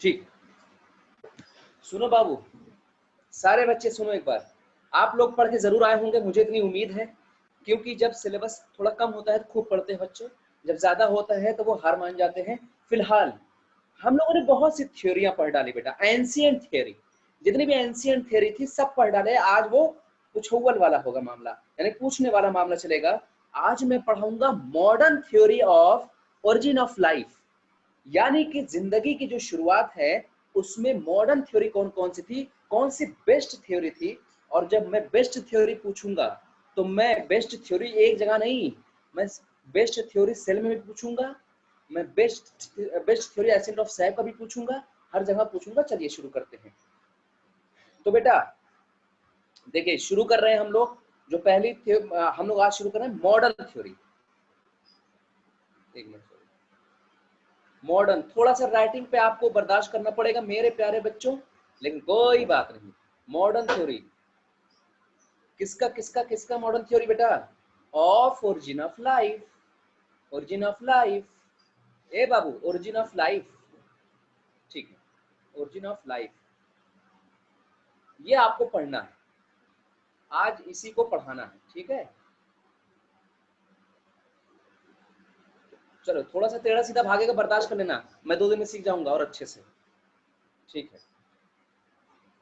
ठीक, सुनो बाबू, सारे बच्चे सुनो एक बार। आप लोग पढ़ के जरूर आए होंगे, मुझे इतनी उम्मीद है, क्योंकि जब सिलेबस थोड़ा कम होता है तो खूब पढ़ते हैं बच्चे, जब ज्यादा होता है तो वो हार मान जाते हैं। फिलहाल हम लोगों ने बहुत सी थ्योरियां पढ़ डाली बेटा, एंशिएंट थ्योरी, जितनी भी एंशिएंट थ्योरी थी सब पढ़ डाले। आज वो उछौवल वाला होगा मामला, यानी पूछने वाला मामला चलेगा। आज मैं पढ़ाऊंगा modern theory of origin of life, यानी कि जिंदगी की जो शुरुआत है उसमें मॉडर्न थ्योरी कौन कौन सी थी, कौन सी बेस्ट थ्योरी थी। और जब मैं बेस्ट थ्योरी पूछूंगा तो मैं बेस्ट थ्योरी एक जगह नहीं, मैं बेस्ट थ्योरी सेल में भी पूछूंगा, मैं best theory acid of SAP का भी पूछूंगा, हर जगह पूछूंगा। चलिए शुरू करते हैं। तो बेटा देखिए, शुरू कर रहे हैं हम लोग। जो पहली हम लोग आज शुरू कर रहे हैं मॉडर्न थ्योरी। एक मिनट, मॉडर्न, थोड़ा सा राइटिंग पे आपको बर्दाश्त करना पड़ेगा मेरे प्यारे बच्चों, लेकिन कोई बात नहीं। मॉडर्न थ्योरी किसका किसका किसका मॉडर्न थ्योरी बेटा? Of origin of life, origin of life. ए बाबू, ओरिजिन ऑफ लाइफ, ठीक है, ओरिजिन ऑफ लाइफ, ये आपको पढ़ना है आज, इसी को पढ़ाना है, ठीक है। चलो थोड़ा सा टेढ़ा सीधा भागेगा, बर्दाश्त कर लेना, मैं 2 दिन में सीख जाऊंगा और अच्छे से, ठीक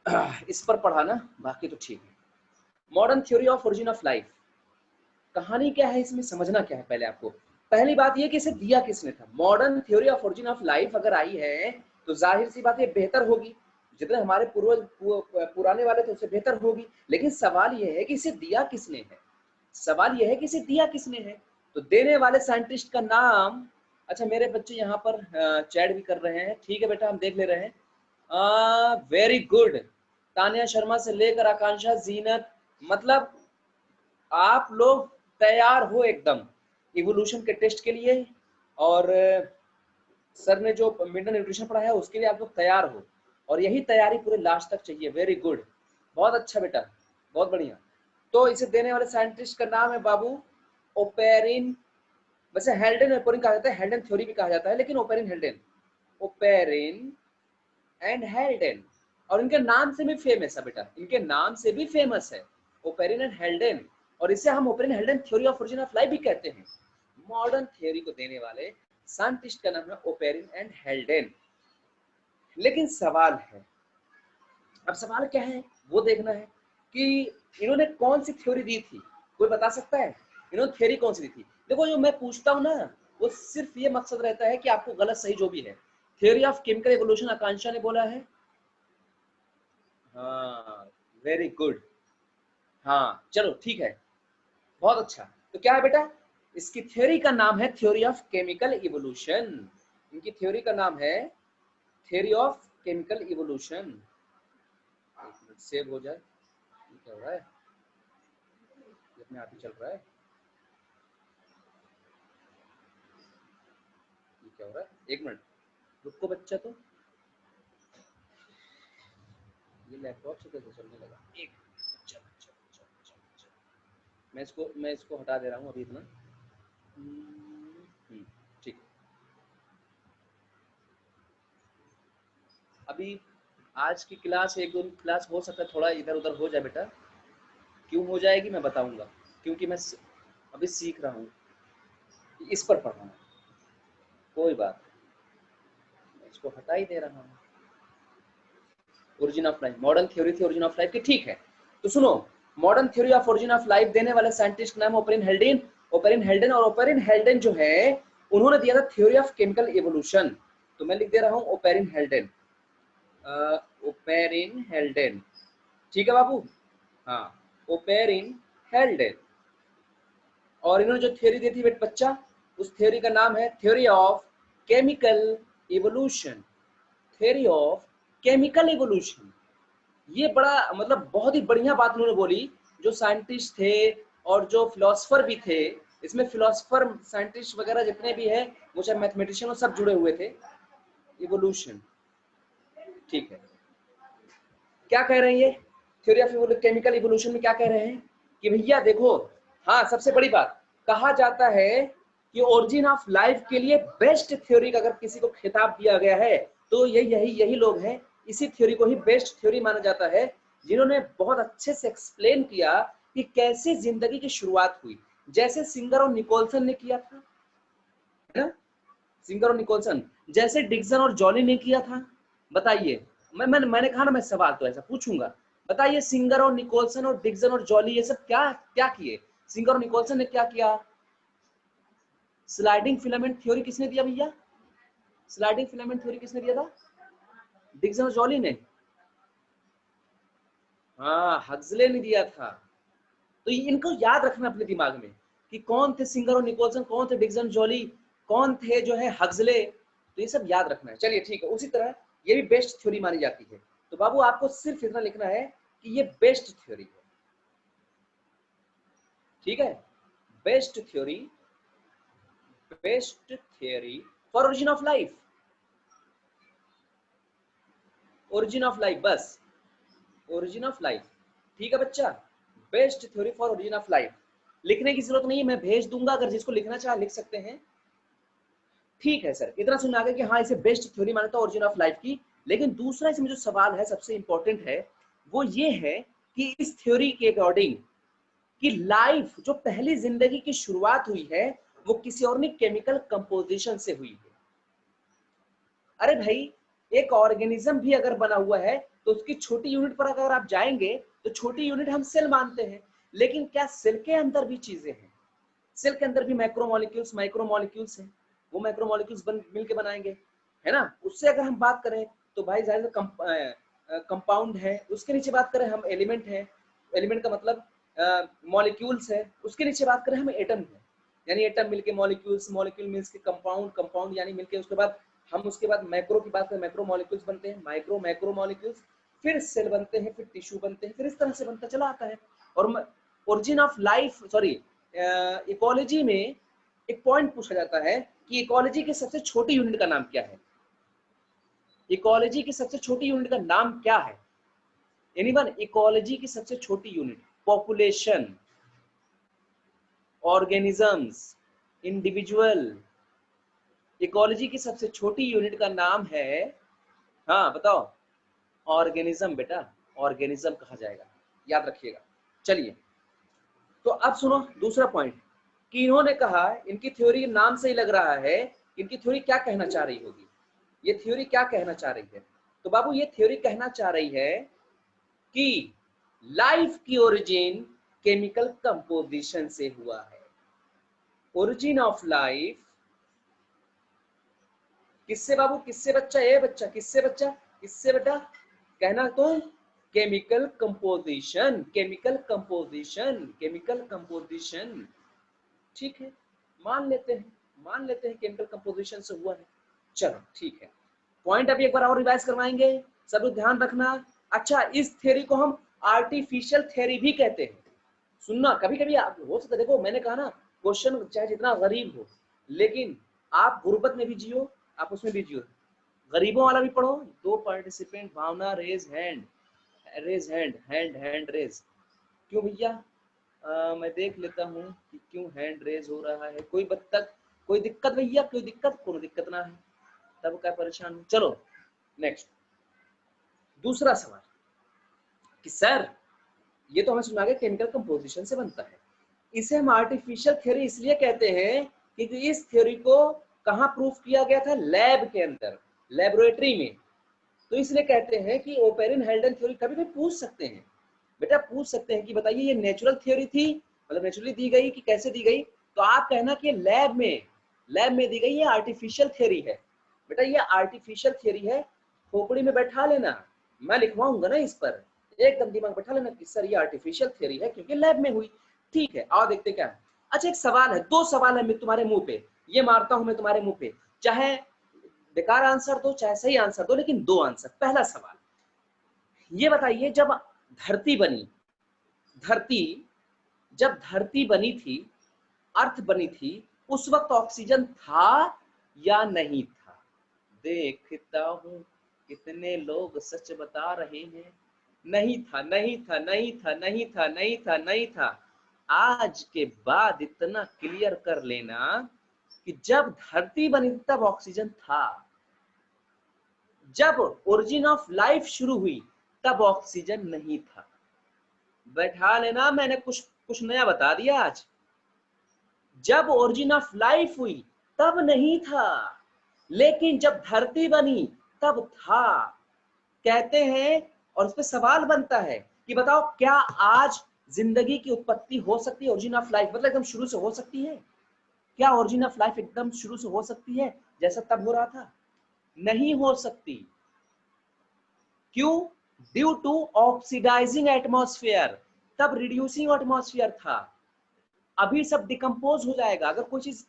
है। इस पर पढ़ाना, बाकी तो ठीक है। Modern theory of origin of life, कहानी क्या है इसमें, समझना क्या है पहले आपको। पहली बात ये कि इसे दिया किसने था। Modern theory of origin of life अगर आई है तो जाहिर सी बात है बेहतर होगी, जितने हमारे पूर्वज पुराने वाले थे उससे बेहतर होगी। लेकिन सवाल ये है कि इसे दिया किसने है, सवाल ये है कि इसे दिया किसने है। तो देने वाले साइंटिस्ट का नाम, अच्छा मेरे बच्चे यहाँ पर चैट भी कर रहे हैं, ठीक है बेटा, हम देख ले रहे हैं। वेरी गुड, तानिया शर्मा से लेकर आकांक्षा, जीनत, मतलब आप लोग तैयार हो एकदम इवोल्यूशन के टेस्ट के लिए, और सर ने जो मिनरल न्यूट्रिशन पढ़ाया उसके लिए आप लोग तैयार हो, और यही तैयारी पूरे लास्ट तक चाहिए। वेरी गुड, बहुत अच्छा बेटा, बहुत बढ़िया। तो इसे देने वाले साइंटिस्ट का नाम है बाबू ओपेरिन, वैसे हेल्डेन ओपेरिन कहा जाता है, हेल्डेन थ्योरी भी कहा जाता है, लेकिन ओपेरिन हेल्डेन, ओपेरिन एंड हेल्डेन, और इनके नाम से भी फेमस है बेटा, इनके नाम से भी फेमस है ओपेरिन एंड हेल्डेन, और इसे हम Oparin हेल्डेन theory of origin of life भी कहते हैं। मॉडर्न थ्योरी को देने वाले साइंटिस्ट का नाम है ओपेरिन एंड हेल्डेन। लेकिन सवाल है, अब सवाल क्या है वो देखना है कि इन्होंने कौन सी थ्योरी दी थी। कोई बता सकता है इन्होंने थ्योरी कौन सी दी थी? देखो जो मैं पूछता हूँ ना, वो सिर्फ ये मकसद रहता है कि आपको गलत सही जो भी है। थ्योरी ऑफ केमिकल एवोल्यूशन आकांक्षा ने बोला है, हाँ वेरी गुड, हाँ चलो ठीक है, बहुत अच्छा। तो क्या है बेटा, इसकी थ्योरी का नाम है थ्योरी ऑफ केमिकल इवोल्यूशन, इनकी थ्योरी का नाम है थ्योरी ऑफ केमिकल इवोल्यूशन। एक मिनट सेव हो जाए, ये क्या हो रहा है, ये अपने आप ही चल रहा है, ये क्या हो रहा है, एक मिनट रुको बच्चा, तो ये लैपटॉप से कैसे चलने लगा, एक चल चल चल चल चल, मैं इसको हटा दे रहा हूँ अभी इतना, ठीक। अभी आज की क्लास, एक दो क्लास हो सकता है थोड़ा इधर उधर हो जाए बेटा, क्यों हो जाएगी मैं बताऊंगा, क्योंकि मैं अभी सीख रहा हूँ, इस पर पढ़ रहा हूँ, कोई बात नहीं, मैं इसको हटा ही दे रहा हूँ। Origin of life, modern theory थी ओरिजिन ऑफ लाइफ की, ठीक है। तो सुनो, modern theory of origin of life देने वाले साइंटिस्ट नाम ओपेरिन हेल्डेन, ओपेरिन हेल्डेन, और ओपेरिन हेल्डेन जो है उन्होंने दिया था थ्योरी ऑफ केमिकल इवोल्यूशन। तो मैं लिख दे रहा हूँ ओपेरिन हेल्डेन, ओपेरिन हेल्डेन, ठीक है बाबू, हाँ ओपेरिन हेल्डेन। और इन्होंने जो थ्योरी दी थी बच्चा, उस थ्योरी का नाम है theory of chemical evolution, theory of chemical evolution. ये बड़ा मतलब बहुत ही बढ़िया बात उन्होंने बोली। जो साइंटिस्ट थे और जो फिलोसफर भी थे, इसमें फिलोसफर साइंटिस्ट वगैरह जितने भी हैं, वो चाहे मैथमेटिशियन सब जुड़े हुए थे। इवोल्यूशन, ठीक है, क्या कह रहे हैं ये थ्योरी ऑफ केमिकल इवोल्यूशन में क्या कह रहे हैं कि भैया देखो, हाँ सबसे बड़ी बात, कहा जाता है कि ओरिजिन ऑफ लाइफ के लिए बेस्ट थ्योरी का अगर किसी को खिताब दिया गया है तो यही लोग हैं, इसी थ्योरी को ही बेस्ट थ्योरी माना जाता है, जिन्होंने बहुत अच्छे से एक्सप्लेन किया कि कैसे जिंदगी की शुरुआत हुई, जैसे सिंगर और निकोलसन ने किया था, है ना, सिंगर और निकोलसन, जैसे डिक्सन और जॉली ने किया था। बताइए, मैंने कहा ना मैं सवाल तो ऐसा पूछूंगा, बताइए सिंगर और निकोलसन और डिक्सन और जॉली ये सब क्या क्या किए? सिंगर और निकोलसन ने क्या किया? स्लाइडिंग फिलामेंट थ्योरी किसने दिया भैया? स्लाइडिंग फिलामेंट थ्योरी किसने दिया था? डिक्सन और जॉली ने? हाँ, हक्सले ने दिया था। तो इनको याद रखना अपने दिमाग में कि कौन थे सिंगर और निकोलसन, कौन थे डिक्सन जॉली, कौन थे जो है हक्सले, तो ये सब याद रखना है। चलिए ठीक है, उसी तरह ये भी बेस्ट थ्योरी मानी जाती है। तो बाबू आपको सिर्फ इतना लिखना है कि ये बेस्ट थ्योरी है, ठीक है, best theory for origin of life, origin of life, बस ओरिजिन ऑफ लाइफ, ठीक है बच्चा, best theory for origin of life. लिखने की जरूरत नहीं है, मैं भेज दूंगा, अगर जिसको लिखना चाहे लिख सकते हैं। ठीक है सर, इतना समझ आ गया कि हाँ इसे बेस्ट थ्योरी मानता है ओरिजिन ऑफ लाइफ की। लेकिन दूसरा इसमें जो सवाल है सबसे इंपॉर्टेंट है वो ये है कि इस थ्योरी के अकॉर्डिंग कि लाइफ जो पहली जिंदगी की शुरुआत हुई है वो किसी और ने केमिकल कंपोजिशन से हुई है। अरे भाई, एक ऑर्गेनिज्म भी अगर बना हुआ है तो उसकी छोटी यूनिट पर अगर आप जाएंगे तो छोटी यूनिट हम सेल मानते हैं, लेकिन क्या सेल के अंदर भी चीजें हैं? सेल के अंदर भी मैक्रोमोलिक्यूल्स माइक्रोमोलिक्यूल्स हैं, वो मैक्रोमोलिक्यूल्स मिलके बनाएंगे, है ना। उससे अगर हम बात करें तो भाई जाहिर कंपाउंड है, उसके नीचे बात करें हम एलिमेंट है, एलिमेंट का मतलब मॉलिक्यूल्स है, उसके नीचे बात करें हम एटम है, यानी एटम मिलके मॉलिक्यूल्स, मॉलिक्यूल मींस के कंपाउंड, कंपाउंड यानी मिलके उसके बाद हम उसके बाद मैक्रो की बात करें, मैक्रो मॉलिक्यूल्स बनते हैं, माइक्रो मैक्रो मॉलिक्यूल्स, फिर सेल बनते हैं, फिर टिश्यू बनते हैं, फिर इस तरह से बनता चला आता है। और origin of life, sorry, ecology में एक पॉइंट पूछा जाता है कि इकोलॉजी की सबसे छोटी यूनिट का नाम क्या है? इकोलॉजी की सबसे छोटी यूनिट का नाम क्या है? एनीवन? इकोलॉजी की सबसे छोटी unit, population, organisms, individual, ecology की सबसे छोटी यूनिट का नाम है, हाँ बताओ, ऑर्गेनिज्म बेटा, ऑर्गेनिज्म कहा जाएगा, याद रखिएगा। चलिए, तो अब सुनो दूसरा पॉइंट कि इन्होंने कहा, इनकी थ्योरी नाम से ही लग रहा है इनकी थ्योरी क्या कहना चाह रही होगी। ये थ्योरी क्या कहना चाह रही है? तो बाबू ये थ्योरी कहना चाह रही है कि लाइफ की ओरिजिन केमिकल कंपोजिशन से हुआ है। ओरिजिन ऑफ लाइफ किससे बाबू? किससे बच्चा? ये बच्चा किससे? बच्चा किससे बेटा? कहना तो chemical composition, chemical composition, chemical composition, ठीक है, मान लेते हैं, मान लेते हैं केमिकल कंपोजिशन से हुआ है। चलो ठीक है, पॉइंट अभी एक बार और रिवाइज करवाएंगे, सब लोग ध्यान रखना। अच्छा, इस थ्योरी को हम आर्टिफिशियल थ्योरी भी कहते हैं। सुनना, कभी कभी हो सकता है, देखो मैंने कहा ना, क्वेश्चन चाहे जितना गरीब हो, लेकिन आप गुर्बत में भी जियो, आप उसमें भी जियो। गरीबों वाला भी पढ़ो। दो participant, Bhavna, raise hand, raise hand, hand hand raise. क्यों भैया? मैं देख लेता हूँ कि क्यों हैंड रेज हो रहा है। कोई बत्तख, कोई दिक्कत भैया? कोई दिक्कत? कोई दिक्कत ना है, तब क्या परेशान? चलो नेक्स्ट, दूसरा सवाल कि सर ये तो हमें सुना गया केमिकल कंपोजिशन से बनता है, इसे हम आर्टिफिशियल थ्योरी इसलिए कहते हैं क्योंकि इस थ्योरी को कहाँ प्रूफ किया गया था? लैब के अंदर, लेबोरेटरी में। तो इसलिए कहते हैं कि ओपेरिन हेल्डन थ्योरी। कभी भी पूछ सकते हैं बेटा, पूछ सकते हैं कि बताइए ये नेचुरल थ्योरी थी, मतलब नेचुरली दी गई कि कैसे दी गई? तो आप कहना कि लैब में दी गई, ये आर्टिफिशियल थ्योरी है। बेटा ये आर्टिफिशियल थ्योरी है, खोपड़ी में बैठा लेना, मैं लिखवाऊंगा ना इस पर, एकदम दिमाग बैठा लेना कि सर ये आर्टिफिशियल थ्योरी है क्योंकि लैब में हुई। ठीक है, आओ देखते क्या है। अच्छा, एक सवाल है, दो सवाल है मैं तुम्हारे मुंह पे, ये मारता हूं मैं तुम्हारे मुंह पे, चाहे बेकार आंसर दो चाहे सही आंसर दो, लेकिन दो आंसर। पहला सवाल ये बताइए, जब धरती बनी, धरती जब धरती बनी थी, अर्थ बनी थी, उस वक्त ऑक्सीजन था या नहीं था? देखता हूं कितने लोग सच बता रहे हैं। नहीं था, नहीं था, नहीं था, नहीं था, नहीं था, नहीं था। आज के बाद इतना क्लियर कर लेना कि जब धरती बनी तब ऑक्सीजन था। जब ओरिजिन ऑफ लाइफ शुरू हुई तब ऑक्सीजन नहीं था। बैठा लेना, मैंने कुछ नया बता दिया आज। जब ओरिजिन ऑफ लाइफ हुई तब नहीं था, लेकिन जब धरती बनी तब था। कहते हैं, और इस पे सवाल बनता है कि बताओ क्या आज जिंदगी की उत्पत्ति हो सकती है? ओरिजिन ऑफ लाइफ मतलब एकदम शुरू से हो सकती है? क्या ओरिजिन ऑफ लाइफ एकदम शुरू से हो सकती है जैसा तब हो रहा था? नहीं हो सकती। क्यों? Due to oxidising atmosphere. तब रिड्यूसिंग एटमॉस्फेयर था। अभी सब डिकम्पोज हो जाएगा। अगर कोई चीज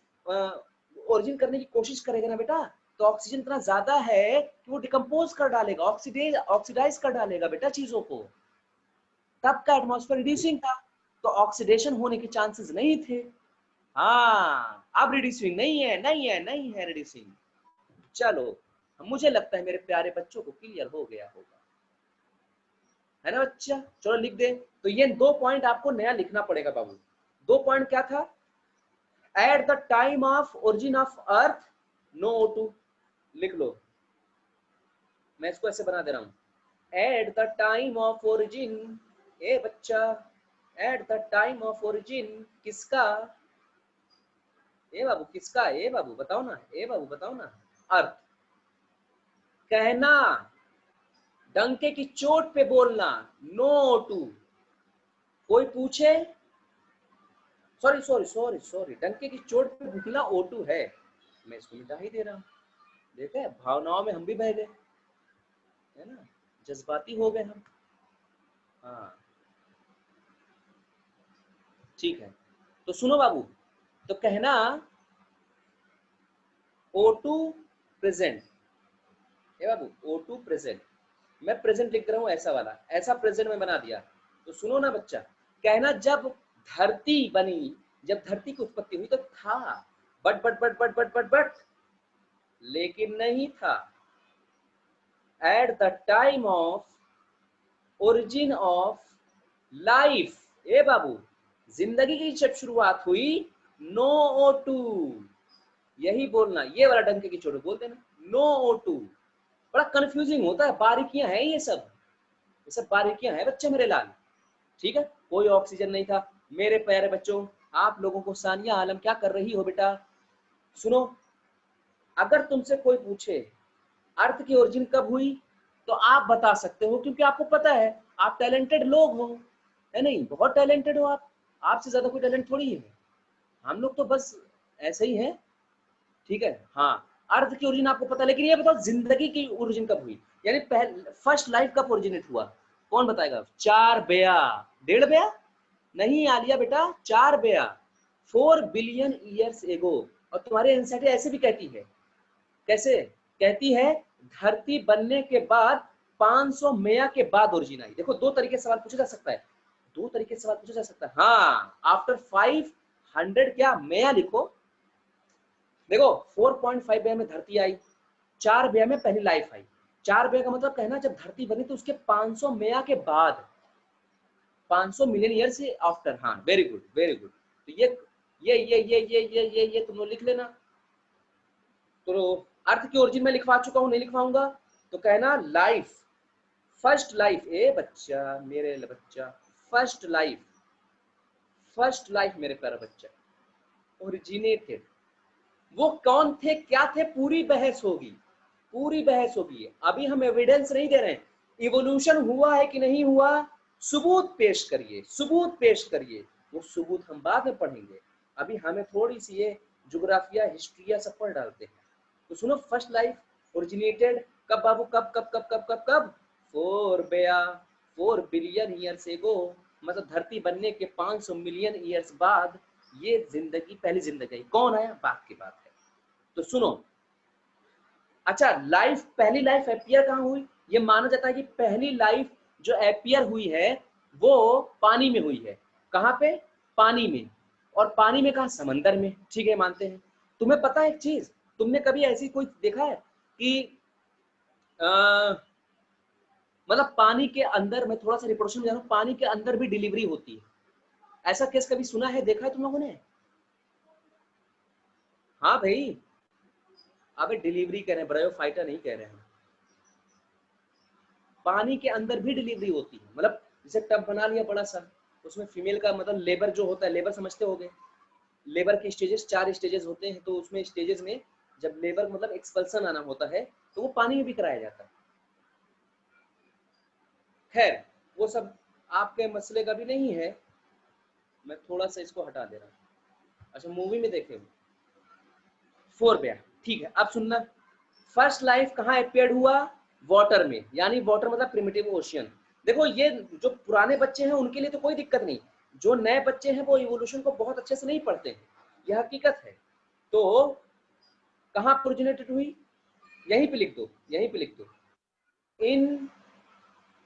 ओरिजिन करने की कोशिश करेगा ना बेटा, तो ऑक्सीजन इतना ज्यादा है कि वो डिकम्पोज कर डालेगा, ऑक्सीडाइज कर डालेगा बेटा चीजों को। तब का एटमॉस्फेयर रिड्यूसिंग था, तो ऑक्सीडेशन होने के चांसेस नहीं थे। हाँ, अब रिड्यूसिंग नहीं है, नहीं है, नहीं है रिड्यूसिंग। चलो, मुझे लगता है मेरे प्यारे बच्चों को क्लियर हो गया होगा, है ना बच्चा? चलो लिख दे। तो ये 2 पॉइंट आपको नया लिखना पड़ेगा बाबू। 2 पॉइंट क्या था? At the time of origin of earth no O2। लिख लो, मैं इसको ऐसे बना दे रहा हूं। At the time of origin, ए बच्चा, at the time of origin किसका? ए बाबू किसका? ए बाबू बताओ ना, ए बाबू बताओ ना। अर्थ। कहना, डंके की चोट पे बोलना, नो O2। कोई पूछे, सॉरी सॉरी सॉरी सॉरी, डंके की चोट पे भुकला O2 है, मैं इसको मिटा ही दे रहा हूं। देखे, भावनाओं में हम भी बह गए, है ना, जज्बाती हो गए हम। हाँ ठीक है, तो सुनो बाबू, तो कहना O2 प्रेजेंट, ये बाबू O2 प्रेजेंट, मैं प्रेजेंट लिख रहा हूं ऐसा वाला, ऐसा प्रेजेंट में बना दिया। तो सुनो ना बच्चा, कहना जब धरती बनी, जब धरती की उत्पत्ति हुई तो था, बट लेकिन नहीं था। At the time of origin of life, ए बाबू, जिंदगी की जब शुरुआत हुई, नो O2। यही बोलना, ये वाला डंके की चोट बोल देना, नो O2। बड़ा कंफ्यूजिंग होता है, बारीकियां हैं ये सब बारीकियां हैं बच्चे मेरे लाल। ठीक है, कोई ऑक्सीजन नहीं था। मेरे प्यारे बच्चों, आप लोगों को सानिया आलम क्या कर रही हो बेटा? सुनो, अगर तुमसे कोई पूछे अर्थ की ओरिजिन कब हुई, तो आप बता सकते हो, क्योंकि आपको पता है, आप टैलेंटेड लोग हो, है नहीं? बहुत टैलेंटेड हो आप, आपसे ज्यादा कोई टैलेंट थोड़ी है। हम लोग तो बस ऐसे ही हैं। ठीक है, हाँ, अर्थ की ओरिजिन आपको पता, लेकिन ये बताओ जिंदगी की ओरिजिन कब हुई, यानी फर्स्ट लाइफ कब ओरिजिनेट हुआ? कौन बताएगा? 4 बेया, 1.5 बेया नहीं आलिया बेटा, 4 बेया, 4 बिलियन ईयर्स एगो। और तुम्हारी एनसीईआरटी ऐसे भी कहती है, कैसे कहती है? धरती बनने के बाद 500 मेया के बाद ओरिजिन आई। देखो, 2 तरीके से सवाल पूछा जा सकता है, 2 तरीके से सवाल पूछा जा सकता है। हाँ, आफ्टर 500 क्या मेया लिखो। देखो, 4.5 बेया में धरती आई, 4 बेया में पहली लाइफ आई। 4 बेया का मतलब कहना जब धरती बनी तो उसके 500 मेया के बाद, 500 मिलियन ईयर से आफ्टर। हाँ, वेरी गुड वेरी गुड। तो ये तुम लोग लिख लेना। तो अर्थ की ओरिजिन में लिखवा चुका हूं, नहीं लिखवाऊंगा। तो कहना लाइफ, फर्स्ट लाइफ, ए बच्चा मेरे बच्चा, फर्स्ट लाइफ मेरे प्यारा बच्चा ओरिजिनेटेड। वो कौन थे, क्या थे, पूरी बहस होगी, पूरी बहस होगी। अभी हम एविडेंस नहीं दे रहे हैं, इवोल्यूशन हुआ है कि नहीं हुआ, सबूत पेश करिए, सबूत पेश करिए। वो सबूत हम बाद में पढ़ेंगे, अभी हमें थोड़ी सी ये ज्योग्राफिया हिस्ट्रिया सब पढ़ डालते हैं। तो सुनो, फर्स्ट लाइफ ओरिजिनेटेड कब बाबू, कब कब कब कब कब कब 4 बिलियन ईयर्स एगो, मतलब धरती बनने के 500 मिलियन ईयर्स बाद ये जिंदगी, पहली जिंदगी कौन आया, बात की बात है। तो सुनो, अच्छा, लाइफ, पहली लाइफ एपियर कहाँ हुई? ये माना जाता है कि पहली लाइफ जो एपियर हुई है वो पानी में हुई है। कहाँ पे? पानी में। और पानी में कहाँ? समंदर में। ठीक है, मानते हैं। तुम्हें पता है एक चीज, तुमने कभी ऐसी कोई देखा है कि मतलब पानी के अंदर, मैं थोड़ा सा रिप्रोडक्शन में जा रहा हूँ, पानी के अंदर भी डिलीवरी होती है? ऐसा केस कभी सुना है, देखा है तुम लोगों ने? हाँ भाई, अबे डिलीवरी कह रहे हैं, ब्रायोफाइटा नहीं कह रहे हैं। पानी के अंदर भी डिलीवरी होती है। मतलब जैसे टब बना लिया बड़ा सा, उसमें फीमेल का मतलब लेबर जो होता है, लेबर समझते होगे, लेबर के स्टेजेस 4 स्टेजेस होते हैं, तो उसमें स्टेजेस में जब लेबर मतलब एक्सपल्सन आना होता है तो वो पानी में भी कराया जाता है। खैर वो सब आपके मसले का भी नहीं है, मैं थोड़ा सा इसको हटा दे रहा हूँ। अच्छा मूवी में देखे फोरबिया, ठीक है। अब सुनना, फर्स्ट लाइफ कहाँ अपेयर हुआ? वाटर में, यानी वाटर मतलब प्रिमिटिव ओशियन। देखो ये जो पुराने बच्चे हैं उनके लिए तो कोई दिक्कत नहीं, जो नए बच्चे हैं वो इवोल्यूशन को बहुत अच्छे से नहीं पढ़ते हैं, यह हकीकत है। तो कहाँ ओरिजिनेटेड हुई? यहीं पे लिख दो, यहीं पे लिख दो, इन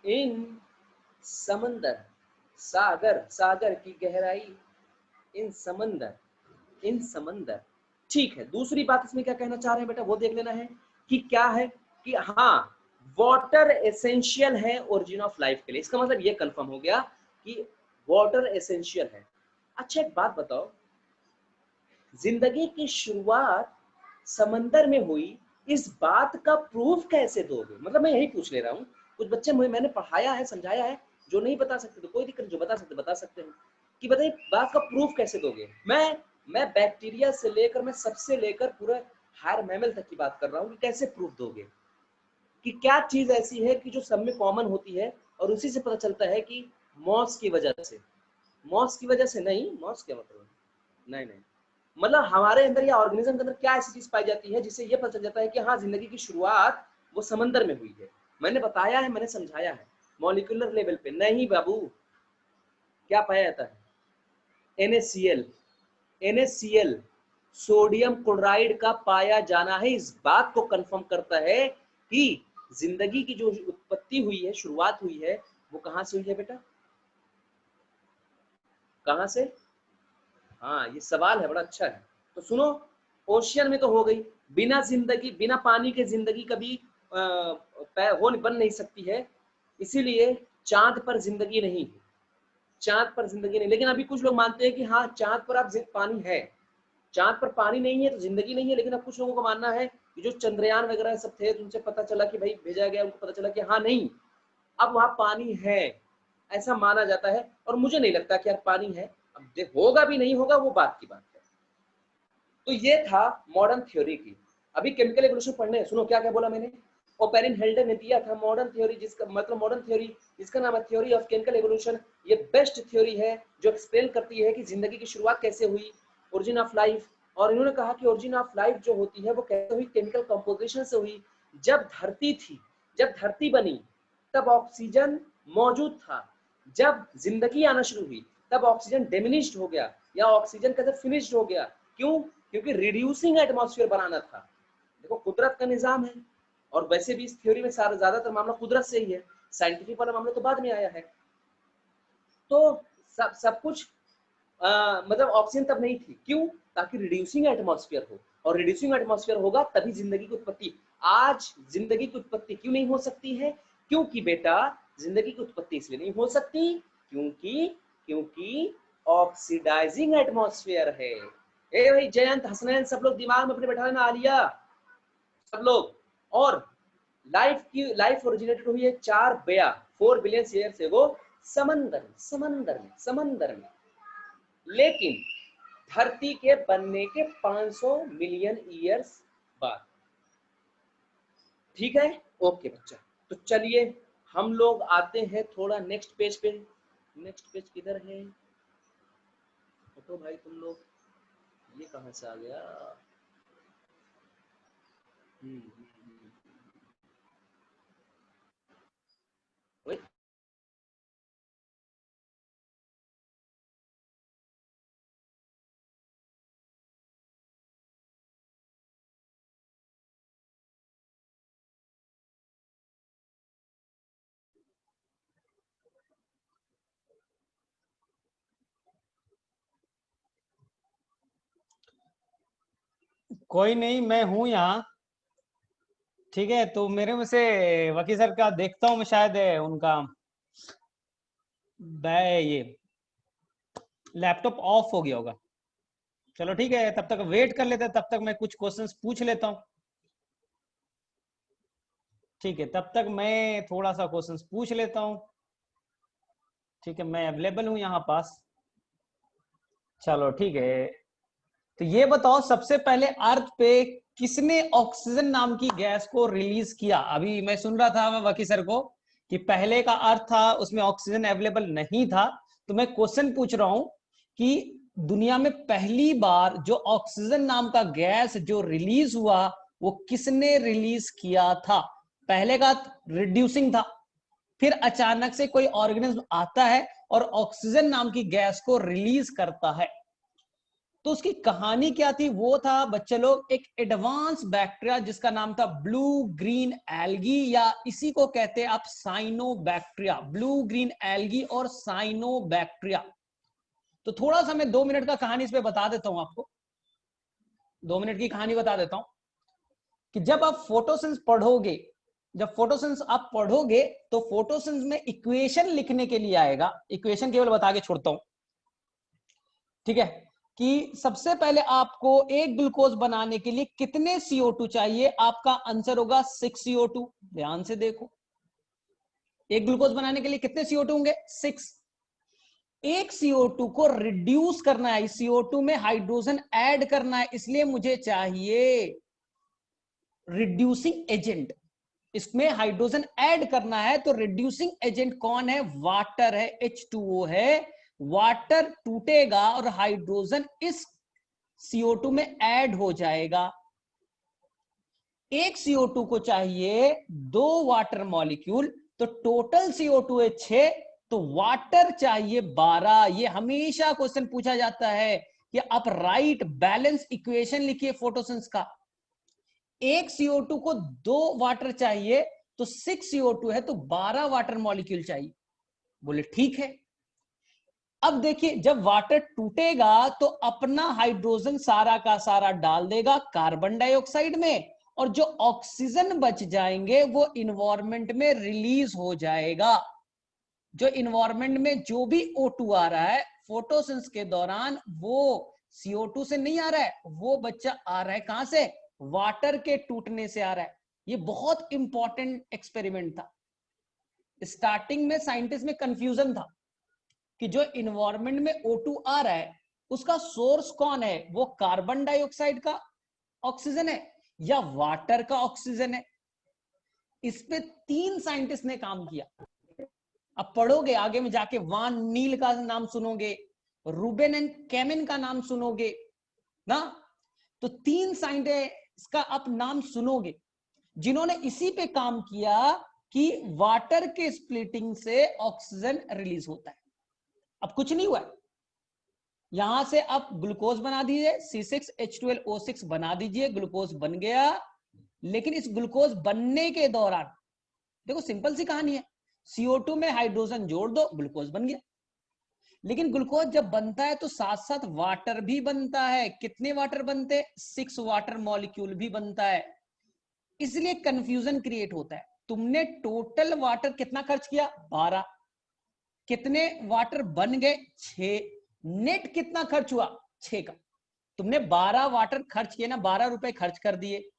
इन समंदर, सागर, सागर की गहराई, इन समंदर, इन समंदर। ठीक है, दूसरी बात इसमें क्या कहना चाह रहे हैं बेटा वो देख लेना है कि क्या है कि हाँ वाटर एसेंशियल है ओरिजिन ऑफ लाइफ के लिए। इसका मतलब ये कंफर्म हो गया कि वाटर एसेंशियल है। अच्छा एक बात बताओ, जिंदगी की शुरुआत समंदर में हुई, इस बात का प्रूफ कैसे दोगे? मतलब मैं यही पूछ ले रहा हूँ, कुछ बच्चे मैंने पढ़ाया है, समझाया है, जो नहीं बता सकते तो कोई दिक्कत, जो बता सकते हैं कि बताइए बात का प्रूफ कैसे दोगे? मैं बैक्टीरिया से लेकर, मैं सबसे लेकर पूरा हायर मैमल तक की बात कर रहा हूँ कि कैसे प्रूफ दोगे कि क्या चीज ऐसी है कि जो सब में कॉमन होती है और उसी से पता चलता है कि मॉस की वजह से, मॉस की वजह से नहीं, मॉस क्या मतलब, नहीं नहीं, मतलब हमारे अंदर या ऑर्गेनिज्म के अंदर क्या ऐसी चीज पाई जाती है जिससे ये पता चल जाता है कि हाँ जिंदगी की शुरुआत वो समंदर में हुई है। मैंने बताया है, मैंने समझाया है, मॉलिक्यूलर लेवल पे नहीं बाबू। क्या पाया जाता है? NaCl, NaCl सोडियम क्लोराइड का पाया जाना है, इस बात को कंफर्म करता है कि जिंदगी की जो उत्पत्ति हुई है, शुरुआत हुई है, वो कहां से हुई है बेटा? कहां से? हाँ ये सवाल है, बड़ा अच्छा है। तो सुनो, ओशियन में तो हो गई, बिना जिंदगी, बिना पानी के जिंदगी कभी बन नहीं सकती है, इसीलिए चांद पर जिंदगी नहीं है, चांद पर जिंदगी नहीं। लेकिन अभी कुछ लोग मानते हैं कि हाँ चांद पर अब पानी है, चांद पर पानी नहीं है तो जिंदगी नहीं है। लेकिन अब कुछ लोगों का मानना है कि जो चंद्रयान वगैरह सब थे तो उनसे पता चला कि भाई भेजा गया, उनको पता चला कि हाँ नहीं अब वहां पानी है, ऐसा माना जाता है। और मुझे नहीं लगता कि यार पानी है, अब होगा भी नहीं होगा वो बात की बात है। तो ये था मॉडर्न थ्योरी की। अभी केमिकल एवोल्यूशन पढ़ने हैं, सुनो क्या क्या बोला मैंने। ओपेरिन हेल्डन ने दिया था मॉडर्न थ्योरी, जिसका मतलब मॉडर्न थ्योरी जिसका नाम है थ्योरी ऑफ केमिकल एवोल्यूशन। ये बेस्ट थ्योरी है जो एक्सप्लेन करती है कि जिंदगी की शुरुआत कैसे हुई, ओरिजिन ऑफ लाइफ। और इन्होंने कहा कि ओरिजिन ऑफ लाइफ जो होती है वो कैसे हुई, केमिकल कंपोजिशन से हुई। जब धरती थी, जब धरती बनी तब ऑक्सीजन मौजूद था, जब जिंदगी आना शुरू हुई तब ऑक्सीजन डिमिनिश्ड हो गया या ऑक्सीजन का जब फिनिश्ड हो गया। क्यों? क्योंकि रिड्यूसिंग एटमॉस्फेयर बनाना था। देखो कुदरत का निजाम है, और वैसे भी इस थ्योरी में सारा ज्यादातर मामला कुदरत से ही है, साइंटिफिक वाला मामला तो बाद में आया है। तो सब कुछ मतलब ऑक्सीजन तब नहीं थी, क्यों? ताकि रिड्यूसिंग एटमॉस्फेयर हो, और रिड्यूसिंग एटमॉस्फेयर होगा तभी जिंदगी की उत्पत्ति। आज जिंदगी की उत्पत्ति क्यों नहीं हो सकती है? क्योंकि बेटा जिंदगी की उत्पत्ति इसलिए नहीं हो सकती क्योंकि क्योंकि ऑक्सीडाइजिंग एटमॉस्फेयर है। ए भाई जयंत, हसनैन, सब लोग दिमाग में अपने बैठा लेना, आलिया सब लोग। और लाइफ ओरिजिनेटेड हुई है 4 बिलियन ईयर से, वो समंदर में। लेकिन धरती के बनने के 500 मिलियन ईयर्स बाद। ठीक है, ओके बच्चा। तो चलिए हम लोग आते हैं थोड़ा नेक्स्ट पेज पे। नेक्स्ट पेज किधर है? तो भाई तुम लोग, ये कहां से आ गया? हम्म, वही। कोई नहीं, मैं हूं यहाँ। ठीक है, तो मेरे में से वकील सर का देखता हूँ मैं, शायद उनका ये लैपटॉप ऑफ हो गया होगा। चलो ठीक है, तब तक वेट कर लेते हैं, तब तक मैं कुछ क्वेश्चंस पूछ लेता हूँ। ठीक है, तब तक मैं थोड़ा सा क्वेश्चंस पूछ लेता हूं। ठीक है, मैं अवेलेबल हूं यहाँ पास। चलो ठीक है, तो ये बताओ सबसे पहले अर्थ पे किसने ऑक्सीजन नाम की गैस को रिलीज किया? अभी मैं सुन रहा था वकी सर को कि पहले का अर्थ था उसमें ऑक्सीजन अवेलेबल नहीं था, तो मैं क्वेश्चन पूछ रहा हूं कि दुनिया में पहली बार जो ऑक्सीजन नाम का गैस जो रिलीज हुआ वो किसने रिलीज किया था? पहले का रिड्यूसिंग था, फिर अचानक से कोई ऑर्गेनिज्म आता है और ऑक्सीजन नाम की गैस को रिलीज करता है। तो उसकी कहानी क्या थी? वो था बच्चे लोग एक एडवांस बैक्टीरिया जिसका नाम था ब्लू ग्रीन एल्गी, या इसी को कहते हैं आप साइनोबैक्टीरिया। ब्लू ग्रीन एल्गी और साइनोबैक्टीरिया। तो थोड़ा सा मैं 2 मिनट का कहानी इस पे बता देता हूं आपको। 2 मिनट की कहानी बता देता हूं कि जब आप फोटोसिंथेसिस पढ़ोगे, जब फोटोसिंथेसिस आप पढ़ोगे तो फोटोसिंथेसिस में इक्वेशन लिखने के लिए आएगा। इक्वेशन केवल बता के छोड़ता हूं, ठीक है, कि सबसे पहले आपको एक ग्लूकोज बनाने के लिए कितने CO2 चाहिए? आपका आंसर होगा 6 CO2। ध्यान से देखो, एक ग्लूकोज बनाने के लिए कितने CO2 होंगे? 6। एक CO2 को रिड्यूस करना है, CO2 में हाइड्रोजन ऐड करना है, इसलिए मुझे चाहिए रिड्यूसिंग एजेंट। इसमें हाइड्रोजन ऐड करना है, तो रिड्यूसिंग एजेंट कौन है? वाटर है, H2O है। वाटर टूटेगा और हाइड्रोजन इस CO2 में ऐड हो जाएगा। एक CO2 को चाहिए 2 वाटर मॉलिक्यूल, तो टोटल CO2 है 6, तो वाटर चाहिए 12। ये हमेशा क्वेश्चन पूछा जाता है कि आप राइट बैलेंस इक्वेशन लिखिए फोटोसिंथेसिस का। एक CO2 को 2 वाटर चाहिए, तो 6 CO2 है, तो 12 वाटर मॉलिक्यूल चाहिए। बोले ठीक है। अब देखिए, जब वाटर टूटेगा तो अपना हाइड्रोजन सारा का सारा डाल देगा कार्बन डाइऑक्साइड में, और जो ऑक्सीजन बच जाएंगे वो इन्वायरमेंट में रिलीज हो जाएगा। जो इन्वायरमेंट में जो भी O2 आ रहा है फोटोसिंथेसिस के दौरान, वो CO2 से नहीं आ रहा है, वो बच्चा आ रहा है कहां से? वाटर के टूटने से आ रहा है। ये बहुत इंपॉर्टेंट एक्सपेरिमेंट था। स्टार्टिंग में साइंटिस्ट में कंफ्यूजन था कि जो इन्वायरमेंट में O2 आ रहा है उसका सोर्स कौन है? वो कार्बन डाइऑक्साइड का ऑक्सीजन है या वाटर का ऑक्सीजन है? इस पे 3 साइंटिस्ट ने काम किया। अब पढ़ोगे आगे में जाके, वान नील का नाम सुनोगे, रूबेन एंड कैमिन का नाम सुनोगे ना, तो 3 साइंटिस्ट का आप नाम सुनोगे जिन्होंने इसी पे काम किया कि वाटर के स्प्लिटिंग से ऑक्सीजन रिलीज होता है। अब कुछ नहीं हुआ, यहां से आप ग्लूकोज बना दीजिए, C6H12O6 बना दीजिए, ग्लूकोज बन गया। लेकिन इस ग्लूकोज बनने के दौरान देखो सिंपल सी कहानी है, CO2 में हाइड्रोजन जोड़ दो, ग्लूकोज बन गया। लेकिन ग्लूकोज जब बनता है तो साथ साथ वाटर भी बनता है। कितने वाटर बनते हैं? 6 वाटर मॉलिक्यूल भी बनता है। इसलिए कंफ्यूजन क्रिएट होता है। तुमने टोटल वाटर कितना खर्च किया? 12। कितने वाटर बन गए? 6। नेट कितना खर्च हुआ? 6 का। तुमने 12 वाटर खर्च किए ना, 12 रुपए खर्च कर दिए,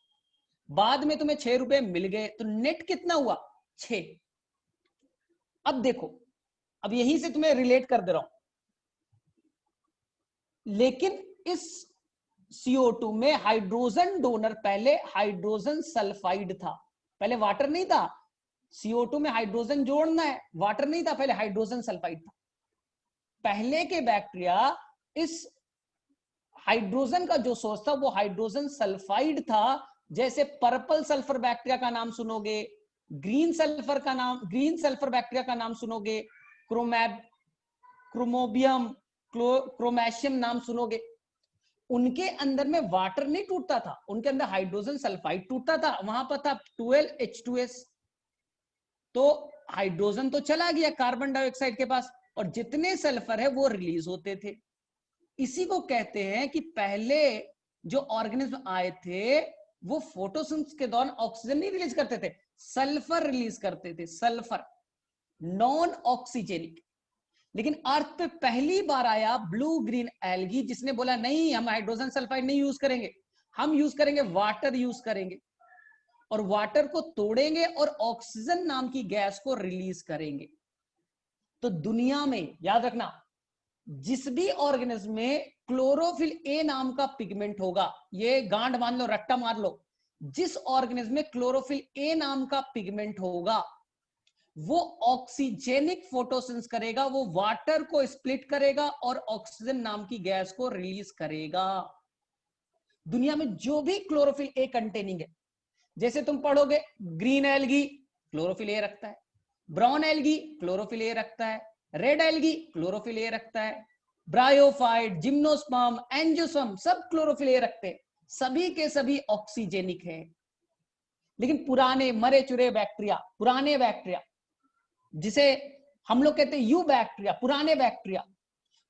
बाद में तुम्हें 6 रुपए मिल गए, तो नेट कितना हुआ? 6। अब देखो, अब यहीं से तुम्हें रिलेट कर दे रहा हूं, लेकिन इस CO2 में हाइड्रोजन डोनर पहले हाइड्रोजन सल्फाइड था, पहले वाटर नहीं था। CO2 में हाइड्रोजन जोड़ना है, वाटर नहीं था, पहले हाइड्रोजन सल्फाइड था। पहले के बैक्टीरिया इस हाइड्रोजन का जो सोर्स था वो हाइड्रोजन सल्फाइड था। जैसे पर्पल सल्फर बैक्टीरिया का नाम सुनोगे, ग्रीन सल्फर बैक्टीरिया का नाम सुनोगे, क्रोमोबियम, क्रोमैशियम नाम सुनोगे। उनके अंदर में वाटर नहीं टूटता था, उनके अंदर हाइड्रोजन सल्फाइड टूटता था। वहां पर था 12H2S। तो हाइड्रोजन तो चला गया कार्बन डाइऑक्साइड के पास, और जितने सल्फर है वो रिलीज होते थे। इसी को कहते हैं कि पहले जो ऑर्गेनिज्म आए थे वो फोटोसिंथेसिस के दौरान ऑक्सीजन नहीं रिलीज करते थे, सल्फर रिलीज करते थे, सल्फर, नॉन ऑक्सीजेनिक। लेकिन अर्थ पे पहली बार आया ब्लू ग्रीन एल्गी, जिसने बोला नहीं हम हाइड्रोजन सल्फाइड नहीं यूज करेंगे, हम यूज करेंगे वाटर यूज करेंगे। और वाटर को तोड़ेंगे और ऑक्सीजन नाम की गैस को रिलीज करेंगे। तो दुनिया में याद रखना, जिस भी ऑर्गेनिज्म में क्लोरोफिल ए नाम का पिगमेंट होगा, ये गांड मान लो, रट्टा मार लो, जिस ऑर्गेनिज्म में क्लोरोफिल ए नाम का पिगमेंट होगा वो ऑक्सीजेनिक फोटोसिंथेसिस करेगा, वो वाटर को स्प्लिट करेगा और ऑक्सीजन नाम की गैस को रिलीज करेगा। दुनिया में जो भी क्लोरोफिल ए कंटेनिंग है, जैसे तुम पढ़ोगे ग्रीन एल्गी क्लोरोफिल ए रखता है, ब्राउन एल्गी क्लोरोफिल ए रखता है, रेड एल्गी क्लोरोफिल ए रखता है, ब्रायोफाइट, जिम्नोस्पर्म, एंजियोस्पर्म सब क्लोरोफिल ए रखते हैं, सभी के सभी ऑक्सीजेनिक है। लेकिन पुराने मरे चुरे बैक्टीरिया, पुराने बैक्टीरिया जिसे हम लोग कहते हैं यू बैक्टीरिया,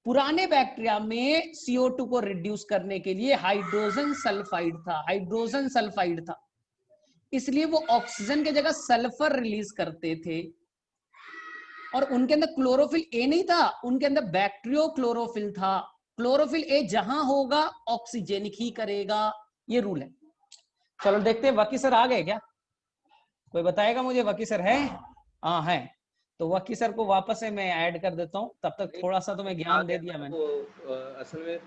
पुराने बैक्टीरिया में CO2 को रिड्यूस करने के लिए हाइड्रोजन सल्फाइड था, इसलिए वो ऑक्सीजन की जगह सल्फर रिलीज करते थे। और उनके अंदर क्लोरोफिल ए नहीं था, उनके अंदर बैक्टीरियो क्लोरोफिल था। क्लोरोफिल ए जहां होगा ऑक्सीजेनिक ही करेगा, ये रूल है। चलो देखते हैं, वकी सर आ गए क्या? कोई बताएगा मुझे, वकी सर है? हाँ है, तो वकी सर को वापस से मैं ऐड कर देता हूँ, तब तक थोड़ा सा तुम्हें ज्ञान दे दिया मैंने। वो असल में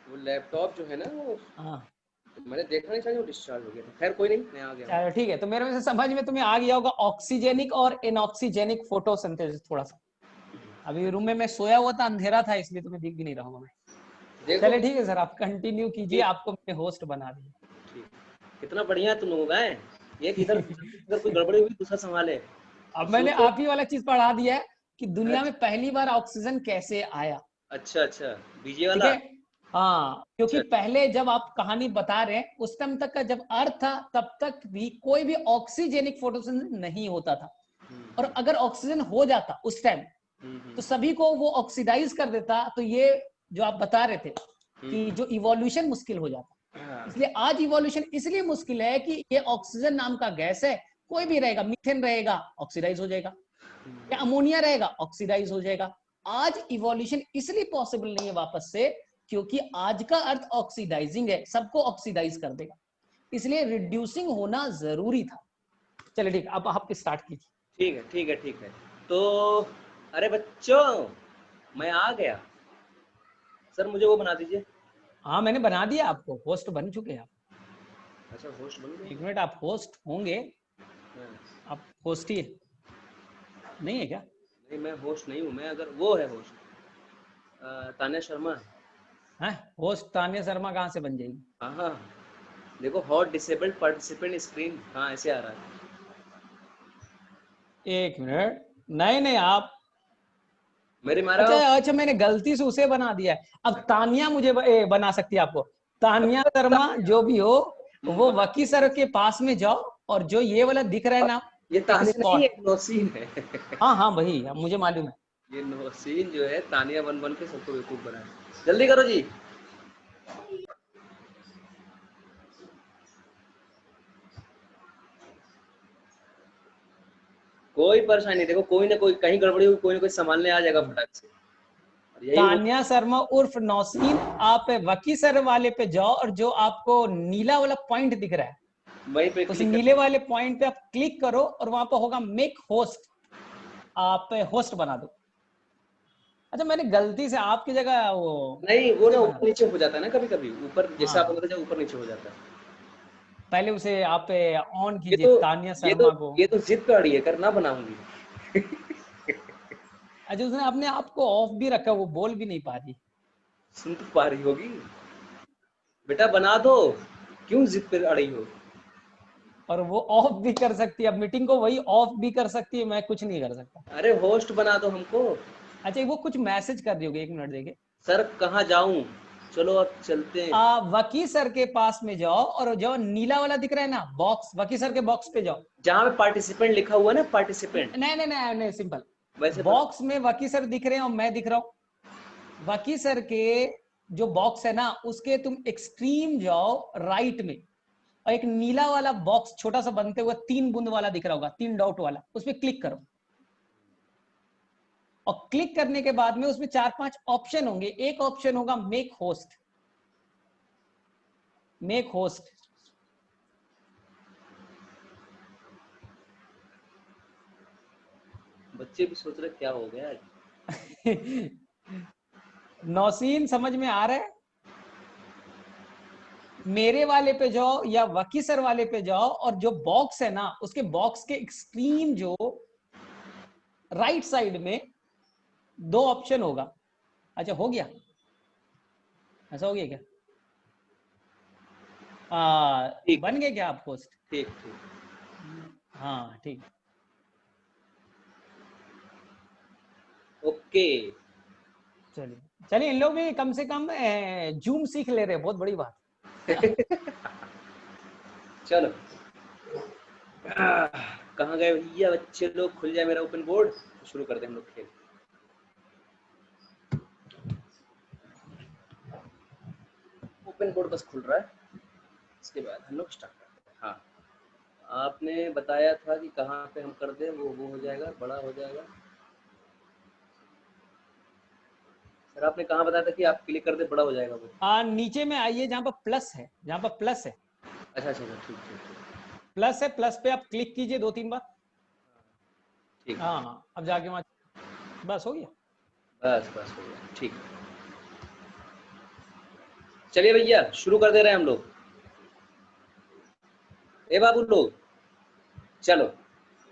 वो लैपटॉप जो है ना वो, हाँ मैंने देखा नहीं था, वो डिस्चार्ज हो गया था। खैर कोई नहीं, मैं आ गया। चलो ठीक है, तो मेरे में से समझ में तुम्हें आ गया होगा ऑक्सीजेनिक और इनऑक्सीजेनिक फोटोसिंथेसिस। थोड़ा सा अभी रूम में मैं सोया हुआ था, अंधेरा था, इसलिए तुम्हें दिख भी नहीं रहा होगा मैं। चलिए ठीक है सर, आप कंटिन्यू कीजिए, आपको मैंने होस्ट बना दिया। कितना बढ़िया तुम लोग हैं, ये इधर अगर कोई गड़बड़ी हुई दूसरा संभाले। अब मैंने आप ही वाला चीज पढ़ा दिया है कि दुनिया में पहली बार ऑक्सीजन कैसे आया। अच्छा बीजे वाला, ठीक है, हाँ, क्योंकि पहले जब आप कहानी बता रहे हैं उस टाइम तक का जब अर्थ था, तब तक भी कोई भी ऑक्सीजेनिक फोटोसिंथेसिस नहीं होता था। और अगर ऑक्सीजन हो जाता उस टाइम तो सभी को वो ऑक्सीडाइज कर देता, तो ये जो आप बता रहे थे कि जो इवोल्यूशन मुश्किल हो जाता। इसलिए आज इवोल्यूशन इसलिए मुश्किल है कि ये ऑक्सीजन नाम का गैस है, कोई भी रहेगा, मीथेन रहेगा ऑक्सीडाइज हो जाएगा, या अमोनिया रहेगा ऑक्सीडाइज हो जाएगा। आज इवोल्यूशन इसलिए पॉसिबल नहीं है वापस से, क्योंकि आज का अर्थ ऑक्सीडाइजिंग है, सबको ऑक्सीडाइज कर देगा, इसलिए रिड्यूसिंग होना जरूरी था। चलिए ठीक, अब आप स्टार्ट कीजिए। ठीक है। तो अरे बच्चों मैं आ गया, सर मुझे वो बना दीजिए। हाँ मैंने बना दिया, आपको होस्ट बन चुके हैं आप। अच्छा होस्ट बन गए, एक मिनट, आप होस्ट होंगे, आप होस्ट ही नहीं है क्या? नहीं मैं होस्ट नहीं हूँ, मैं अगर वो है होस्ट तान्या शर्मा है। होस्ट तान्या शर्मा कहाँ से बन जाएगी? हाँ देखो, हॉट डिसेबल्ड पार्टिसिपेंट स्क्रीन, हाँ ऐसे आ रहा है। एक मिनट, नहीं आप मेरे मारा। अच्छा मैंने गलती से उसे बना दिया है। अब तानिया मुझे बना सकती है आपको। तानिया शर्मा जो भी हो, वो वकी सर के पास में जाओ, और जो ये वाला दिख रहा है ना, ये तानिया नहीं है, नौसीन है। हाँ वही, मुझे मालूम है। ये नौसीन जो है तानिया बन के सबको बेवकूफ बनाए। जल्दी करो जी। कोई परेशानी, देखो कोई ना कोई कहीं गड़बड़ी हुई, कोई ना कोई संभालने आ जाएगा फटाक से। तान्या शर्मा उर्फ नौसीन, आप वकी सर वाले पे जाओ, और जो आपको नीला वाला पॉइंट दिख रहा है, वहीं पे उस नीले वाले पॉइंट पे आप क्लिक करो, और वहां पर होगा मेक होस्ट, आप होस्ट बना दो। अच्छा मैंने गलती से आपकी जगह वो नहीं, वो ना ऊपर नीचे हो जाता है ना, कभी कभी ऊपर जैसा आप बोलते हैं ऊपर नीचे हो जाता है। पहले उसे आप ऑन कीजिए, तानिया शर्मा को। ये तो जिद पे अड़ी है, करना बनाऊंगी। अच्छा उसने अपने आप को ऑफ भी रखा, वो बोल भी नहीं पा रही। सुन तो पा रही होगी, बेटा बना दो, क्यों जिद पे अड़ी हो। और वो ऑफ भी कर सकती है, अब मीटिंग को वही ऑफ भी कर सकती है, मैं कुछ नहीं कर सकता। अरे होस्ट बना दो हमको। अच्छा वो कुछ मैसेज कर रही होगी, एक मिनट देखिए। सर कहाँ जाऊं, चलो अब चलते हैं। वकी सर के पास में जाओ, और जो नीला वाला दिख रहा है ना बॉक्स, वकी सर के बॉक्स पे जाओ, जहां पे पार्टिसिपेंट लिखा हुआ है ना, पार्टिसिपेंट। नहीं सिंपल, वैसे बॉक्स में वकी सर दिख रहे हैं और मैं दिख रहा हूं। वकी सर के जो बॉक्स है ना, उसके तुम एक्सट्रीम जाओ राइट में, और एक नीला वाला बॉक्स छोटा सा बनते हुए 3 बूंद वाला दिख रहा होगा, 3 डॉट वाला, उस पर क्लिक करो। और क्लिक करने के बाद में उसमें 4-5 ऑप्शन होंगे। एक ऑप्शन होगा मेक होस्ट, बच्चे भी सोच रहे क्या हो गया आज। नौसीन समझ में आ रहा है? मेरे वाले पे जाओ या वकी सर वाले पे जाओ, और जो बॉक्स है ना, उसके बॉक्स के एक्सट्रीम जो राइट साइड में 2 ऑप्शन होगा। अच्छा हो गया, ऐसा हो गया क्या? ठीक बन गए क्या आप होस्ट? ठीक ठीक, हाँ ठीक। ओके। चलिए चलिए, इन लोग भी कम से कम जूम सीख ले रहे हैं, बहुत बड़ी बात। चलो कहाँ गए भैया बच्चे लोग, खुल जाए मेरा ओपन बोर्ड, शुरू करते हैं हम लोग खेल। ओपन बोर्ड बस खुल रहा है, इसके बाद हम लोग स्टार्ट करते हैं। हाँ, आपने बताया था कि कहाँ पे हम कर दें, वो हो जाएगा, बड़ा हो जाएगा। सर आपने कहाँ बताया था कि आप क्लिक कर दे बड़ा हो जाएगा वो? नीचे में आइए जहां पर प्लस है, जहां पर प्लस है। अच्छा अच्छा ठीक ठीक ठीक प्लस है, प्लस पे आप क्लिक कीजिए 2-3 बार। ठीक। हाँ हाँ, अब जाके वहां, बस हो गया। बस बस हो गया, ठीक। चलिए भैया शुरू कर दे रहे हैं हम लोग। ए बाबू लोग चलो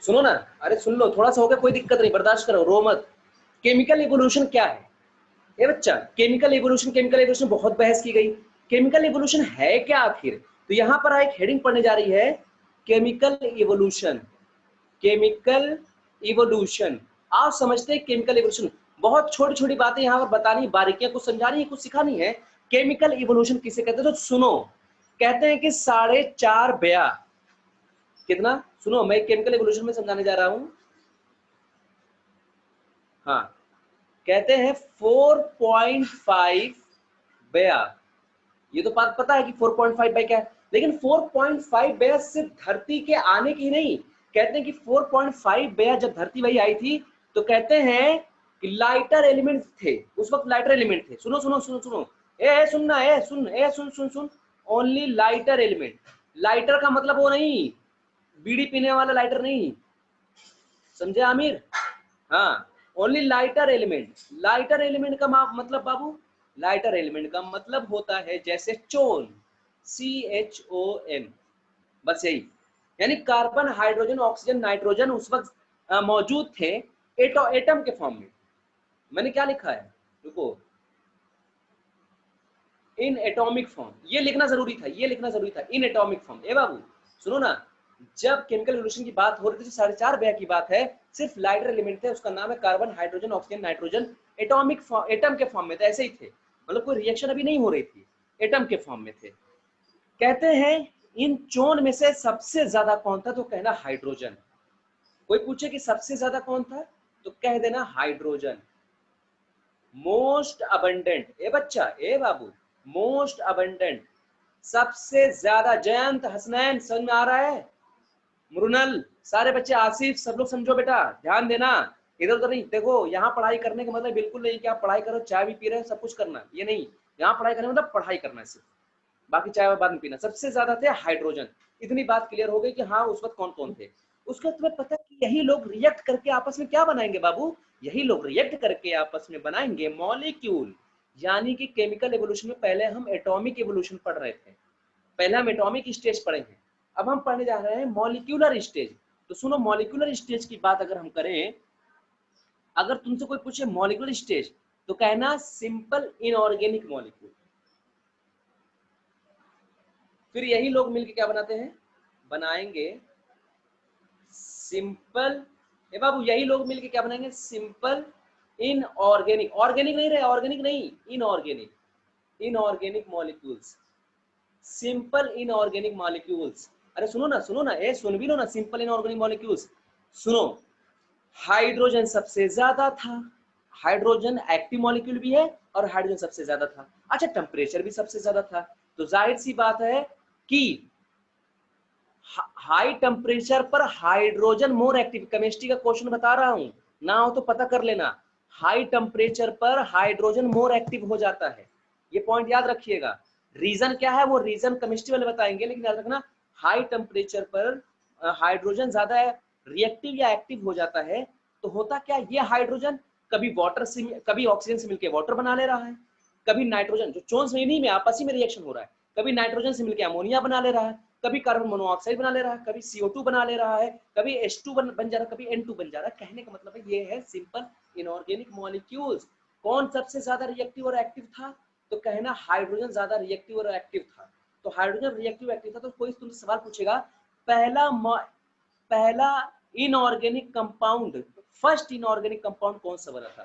सुनो ना, अरे सुन लो, थोड़ा सा हो गया कोई दिक्कत नहीं, बर्दाश्त करो, रो मत। केमिकल इवोल्यूशन क्या है? ए बच्चा, केमिकल इवोल्यूशन बहुत बहस की गई। केमिकल इवोल्यूशन है क्या आखिर? तो यहाँ पर एक हेडिंग पढ़ने जा रही है, केमिकल इवोल्यूशन। केमिकल इवोल्यूशन, आप समझते हैं केमिकल इवोल्यूशन, बहुत छोटी छोटी बातें यहाँ पर बतानी, बारीकियां कुछ समझानी है, कुछ सिखानी है। केमिकल इवोल्यूशन किसे कहते हैं तो सुनो, कहते हैं कि 4.5 बया, कितना, सुनो मैं केमिकल इवोल्यूशन में समझाने जा रहा हूं। हाँ, कहते हैं 4.5 बया। ये तो बात पता है कि 4.5 बाय क्या है, लेकिन 4.5 बया सिर्फ धरती के आने की नहीं, कहते हैं कि 4.5 बया जब धरती वही आई थी, तो कहते हैं कि लाइटर एलिमेंट थे उस वक्त, लाइटर एलिमेंट थे। सुनो सुनो सुनो सुनो, ए सुनना, ए सुन, ए सुन सुन सुन, ओनली लाइटर एलिमेंट। लाइटर का मतलब वो नहीं, बीड़ी पीने वाला लाइटर नहीं, समझे आमिर? हाँ, only lighter element. Lighter element का मतलब बाबू, लाइटर एलिमेंट का मतलब होता है जैसे चोन, CHON, बस यही। यानी कार्बन, हाइड्रोजन, ऑक्सीजन, नाइट्रोजन उस वक्त मौजूद थे एटम के फॉर्म में। मैंने क्या लिखा है, रुको, इन एटॉमिक फॉर्म, ये लिखना जरूरी था, ये लिखना जरूरी था, इन एटॉमिक फॉर्म। ए बाबू सुनो ना, जब केमिकल रिवोल्यूशन की बात हो रही थी, 4.5 बया की बात है, सिर्फ लाइटर एलिमेंट थे, उसका नाम है carbon, hydrogen, oxygen, nitrogen, atomic form, atom के फॉर्म में थे, ऐसे ही थे, मतलब कोई रिएक्शन अभी नहीं हो रही थी, एटम के फॉर्म में थे। कहते हैं इन चोन में से सबसे ज्यादा कौन था, तो कहना हाइड्रोजन। कोई पूछे कि सबसे ज्यादा कौन था, तो कह देना हाइड्रोजन। मोस्ट अबंडेंट, ए बच्चा, ए बाबू, मोस्ट अबंडेंट, सबसे ज्यादा। जयंत, हसनैन, समझ में आ रहा है? मुरुनल, सारे बच्चे, आसिफ, सब लोग समझो बेटा, ध्यान देना, इधर उधर नहीं। देखो यहाँ पढ़ाई करने का मतलब बिल्कुल नहीं कि आप पढ़ाई करो, चाय भी पी रहे हो, सब कुछ करना, ये नहीं। यहाँ पढ़ाई करने मतलब पढ़ाई करना है सिर्फ, बाकी चाय बाद में पीना। सबसे ज्यादा थे हाइड्रोजन, इतनी बात क्लियर हो गई कि हाँ उस वक्त कौन कौन थे। उसके बाद तुम्हें पता है कि यही लोग रिएक्ट करके आपस में क्या बनाएंगे बाबू, यही लोग रिएक्ट करके आपस में बनाएंगे मॉलिक्यूल। यानी कि केमिकल एवोल्यूशन में पहले हम एटॉमिक एवोल्यूशन पढ़ रहे थे, पहले हम एटॉमिक स्टेज पढ़े हैं, अब हम पढ़ने जा रहे हैं मॉलिक्यूलर स्टेज। तो सुनो, मॉलिक्यूलर स्टेज की बात अगर हम करें, अगर तुमसे कोई पूछे मॉलिक्यूलर स्टेज, तो कहना सिंपल इनऑर्गेनिक मॉलिक्यूल। फिर यही लोग मिलकर क्या बनाते हैं, बनाएंगे सिंपल, ए बाबू यही लोग मिलकर क्या बनाएंगे, सिंपल इनऑर्गेनिक, ऑर्गेनिक नहीं रहे, ऑर्गेनिक नहीं, inorganic, inorganic molecules, simple inorganic molecules. अरे सुनो ना, ए सुन भी लो ना, सिंपल इनऑर्गेनिक मॉलिक्यूल्स। सुनो, हाइड्रोजन सबसे ज्यादा था, हाइड्रोजन एक्टिव मॉलिक्यूल भी है, और हाइड्रोजन सबसे ज्यादा था। अच्छा, टेम्परेचर भी सबसे ज्यादा था, तो जाहिर सी बात है कि हाई टेम्परेचर पर हाइड्रोजन मोर एक्टिव। केमिस्ट्री का क्वेश्चन बता रहा हूं, ना हो तो पता कर लेना, हाई टेम्परेचर पर हाइड्रोजन मोर एक्टिव हो जाता है, ये पॉइंट याद रखिएगा। रीजन क्या है, वो रीजन केमिस्ट्री वाले बताएंगे, लेकिन याद रखना हाई टेम्परेचर पर हाइड्रोजन ज्यादा रिएक्टिव या एक्टिव हो जाता है, तो होता क्या, ये हाइड्रोजन कभी वाटर से, कभी ऑक्सीजन से मिलकर वाटर बना ले रहा है, कभी नाइट्रोजन, जो चोन श्रेणी में आपस में रिएक्शन हो रहा है, कभी नाइट्रोजन से मिलकर अमोनिया बना ले रहा है, कभी कार्बन मोनोऑक्साइड बना ले रहा है, कभी CO2 बना ले रहा है, कभी H2 बन जा रहा है, कभी N2 बन जा रहा है। कहने का मतलब है ये है सिंपल इनऑर्गेनिक मॉलिक्यूल्स। कौन सबसे ज्यादा रिएक्टिव और एक्टिव था, तो कहना हाइड्रोजन ज्यादा रिएक्टिव और एक्टिव था। तो हाइड्रोजन रिएक्टिव एक्टिव था, तो कोई तुमसे सवाल पूछेगा पहला inorganic compound, first inorganic compound कौन सा बना था,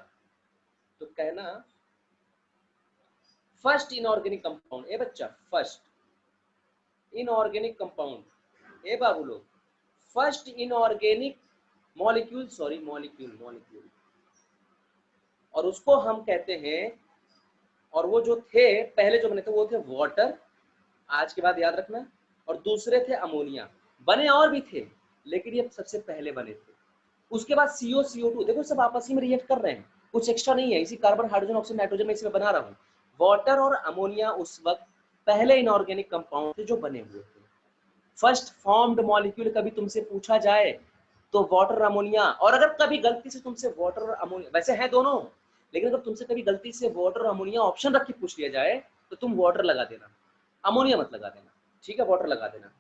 तो कहना फर्स्ट इनऑर्गेनिक कंपाउंड। ए बच्चा, फर्स्ट इनऑर्गेनिक कंपाउंड, ए बाबू लोग, first inorganic molecule, sorry molecule, और उसको हम कहते हैं, और वो जो थे पहले जो बने थे वो थे वाटर, आज के बाद याद रखना, और दूसरे थे अमोनिया। बने और भी थे लेकिन ये सबसे पहले बने थे। उसके बाद CO CO2, देखो सब आपस में रिएक्ट कर रहे हैं, कुछ एक्स्ट्रा नहीं है, इसी कार्बन हाइड्रोजन ऑक्सीजन नाइट्रोजन में इसमें बना रहा हूँ। वाटर और अमोनिया उस वक्त पहले इनऑर्गेनिक कंपाउंड थे जो बने हुए थे। फर्स्ट फॉर्म्ड मॉलिक्यूल कभी तुमसे पूछा जाए तो वाटर अमोनिया, और अगर कभी गलती से तुमसे वाटर और अमोनिया, वैसे है दोनों, लेकिन अगर तुमसे कभी गलती से वाटर और अमोनिया ऑप्शन रख के पूछ लिया जाए तो तुम वाटर लगा देना, अमोनिया मत लगा देना, ठीक है, वाटर लगा देना।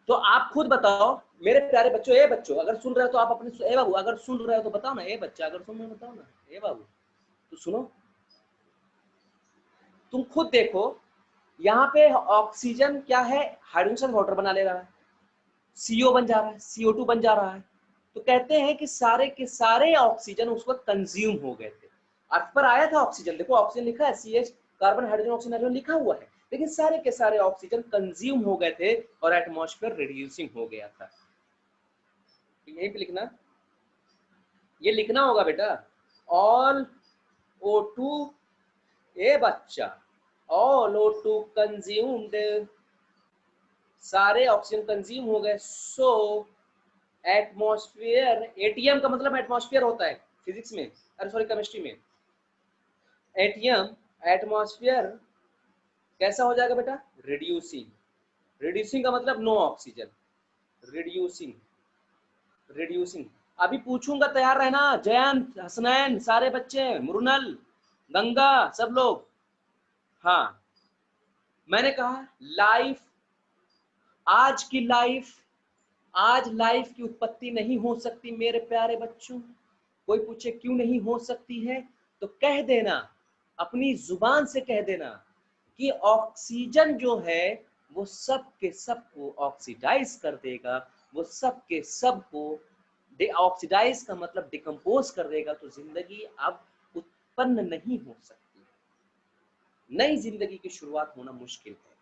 तो आप खुद बताओ मेरे प्यारे बच्चों, ए बच्चों अगर सुन रहे हो तो आप अपने, ए बाबू अगर सुन रहे हो तो बताओ ना, ए बच्चा अगर सुन रहे हो बताओ ना, ए बाबू तो सुनो, तुम खुद देखो, यहाँ पे ऑक्सीजन क्या है, हाइड्रोजन से वाटर बना ले रहा है, CO बन जा रहा है, CO2 बन जा रहा है, तो कहते हैं कि सारे के सारे ऑक्सीजन उस वक्त कंज्यूम हो गए थे। अर्थ पर आया था ऑक्सीजन, देखो ऑक्सीजन लिखा है, CH carbon hydrogen oxygen nitrogen लिखा हुआ है, लेकिन सारे के सारे ऑक्सीजन कंज्यूम हो गए थे और एटमॉस्फेयर रिड्यूसिंग हो गया था। तो यहीं पे लिखना, ये लिखना होगा बेटा, ऑल O2, ए बच्चा, ऑल O2 कंज्यूम्ड, सारे ऑक्सीजन कंज्यूम हो गए, सो एटमॉस्फेयर, एटीएम का मतलब एटमॉस्फेयर होता है फिजिक्स में, अरे सॉरी केमिस्ट्री में, एटीएम एटमॉस्फेयर कैसा हो जाएगा बेटा, रिड्यूसिंग, रिड्यूसिंग का मतलब नो ऑक्सीजन, रिड्यूसिंग, रिड्यूसिंग। अभी पूछूंगा, तैयार रहना, जयंत, हसनैन, सारे बच्चे, मुरुनल, गंगा, सब लोग। हाँ, मैंने कहा लाइफ, आज की लाइफ, आज लाइफ की उत्पत्ति नहीं हो सकती मेरे प्यारे बच्चों। कोई पूछे क्यों नहीं हो सकती है, तो कह देना, अपनी जुबान से कह देना कि ऑक्सीजन जो है वो सब के सब को ऑक्सीडाइज कर देगा, वो सब के सब को, ऑक्सीडाइज का मतलब डिकम्पोज कर देगा, तो जिंदगी अब उत्पन्न नहीं हो सकती, नई जिंदगी की शुरुआत होना मुश्किल है,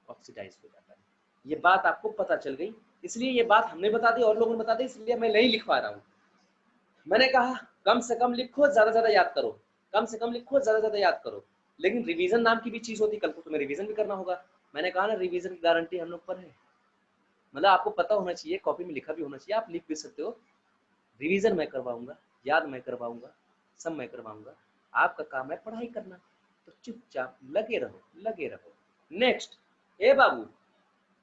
ऑक्सीडाइज हो जाता है। ये बात आपको पता चल गई, इसलिए ये बात हमने बता दी और लोगों ने बता दी, इसलिए मैं नहीं लिख पा रहा हूँ। मैंने कहा कम से कम लिखो, ज्यादा से ज्यादा याद करो, कम से कम लिखो, ज्यादा से ज्यादा याद करो, लेकिन रिवीजन नाम की भी चीज होती, कल को तुम्हें रिवीजन भी करना होगा। मैंने कहा ना, रिवीजन की गारंटी हम लोग पर है, मतलब आपको पता होना चाहिए, कॉपी में लिखा भी होना चाहिए, आप लिख भी सकते हो, रिवीजन मैं करवाऊंगा, याद मैं करवाऊंगा, सब मैं करवाऊंगा, आपका काम है पढ़ाई करना, तो चुपचाप लगे रहो, लगे रहो। नेक्स्ट, ए बाबू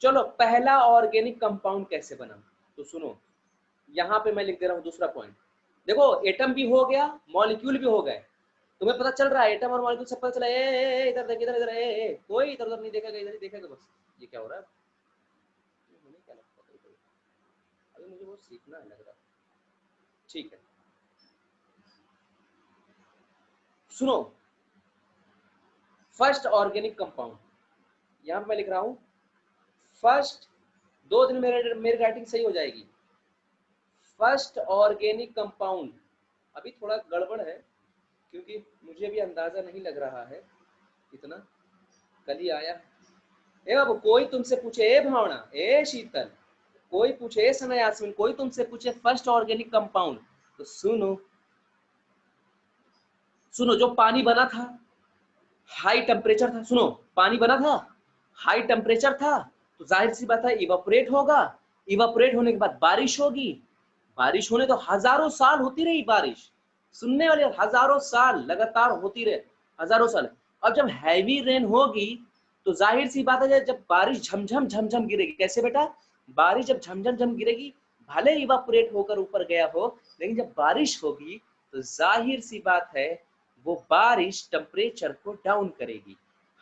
चलो, पहला ऑर्गेनिक कंपाउंड कैसे बना, तो सुनो, यहाँ पे मैं लिख दे रहा हूँ दूसरा पॉइंट। देखो एटम भी हो गया, मॉलिक्यूल भी हो गए, तुम्हें पता चल रहा है एटम और मॉलिक्यूल सब पता चला, इधर देख, इधर इधर, कोई इधर उधर नहीं देखेगा, इधर ही देखेगा बस। ये क्या हो रहा है, क्या लगता है, अभी मुझे वो सीखना है लग रहा है, ठीक है। सुनो, फर्स्ट ऑर्गेनिक कंपाउंड, यहाँ मैं लिख रहा हूँ फर्स्ट, 2 दिन मेरी राइटिंग सही हो जाएगी। फर्स्ट ऑर्गेनिक कंपाउंड, अभी थोड़ा गड़बड़ है क्योंकि मुझे भी अंदाजा नहीं लग रहा है इतना, कल ही आया। ए बाबू कोई तुमसे पूछे, ए भावना, ए शीतल, कोई पूछे, ए सना यास्मीन, कोई तुमसे पूछे फर्स्ट ऑर्गेनिक कंपाउंड, तो सुनो, सुनो, जो पानी बना था हाई टेम्परेचर था, सुनो पानी बना था हाई टेम्परेचर था, तो जाहिर सी बात है इवापोरेट होगा, इवापोरेट होने के बाद बारिश होगी, बारिश होने तो हजारों साल होती रही बारिश, सुनने वाले हजारों साल लगातार होती रहे, हजारों साल। अब जब हैवी रेन होगी तो जाहिर सी बात है जब बारिश झमझम झमझम गिरेगी, कैसे बेटा, बारिश जब झमझम झम गिरेगी, भले इवापोरेट होकर ऊपर गया हो, लेकिन जब बारिश होगी तो जाहिर सी बात है वो बारिश टेम्परेचर को डाउन करेगी।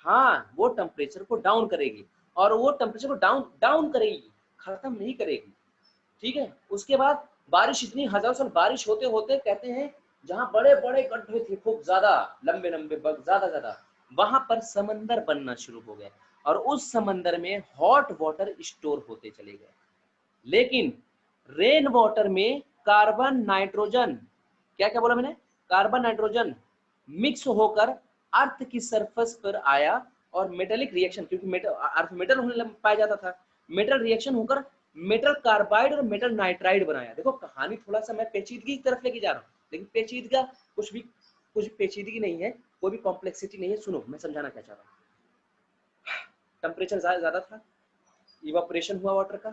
हाँ, वो टेम्परेचर को डाउन करेगी, और वो टेम्परेचर को डाउन करेगी, खत्म नहीं करेगी। ठीक है, उसके बाद बारिश इतनी हजारों साल बारिश होते होते कहते हैं जहां बड़े बड़े गड्ढे थे, खूब ज्यादा लंबे लंबे, ज्यादा वहां पर समंदर बनना शुरू हो गया, और उस समंदर में हॉट वाटर स्टोर होते चले गए। लेकिन रेन वाटर में कार्बन नाइट्रोजन, क्या क्या बोला मैंने, कार्बन नाइट्रोजन मिक्स होकर अर्थ की सरफेस पर आया, और मेटेलिक रिएक्शन, क्योंकि अर्थ मेटल होने पाया जाता था, मेटल रिएक्शन होकर मेटल कार्बाइड और मेटल नाइट्राइड बनाया। देखो कहानी थोड़ा सा मैं पेचीदगी की तरफ लेके जा रहा हूँ, लेकिन पेचीदगा कुछ पेचीदगी नहीं है, कोई भी कॉम्प्लेक्सिटी नहीं है। सुनो मैं समझाना क्या चाह रहा हूँ। टेम्परेचर ज्यादा था, इवापोरेशन हुआ वाटर का,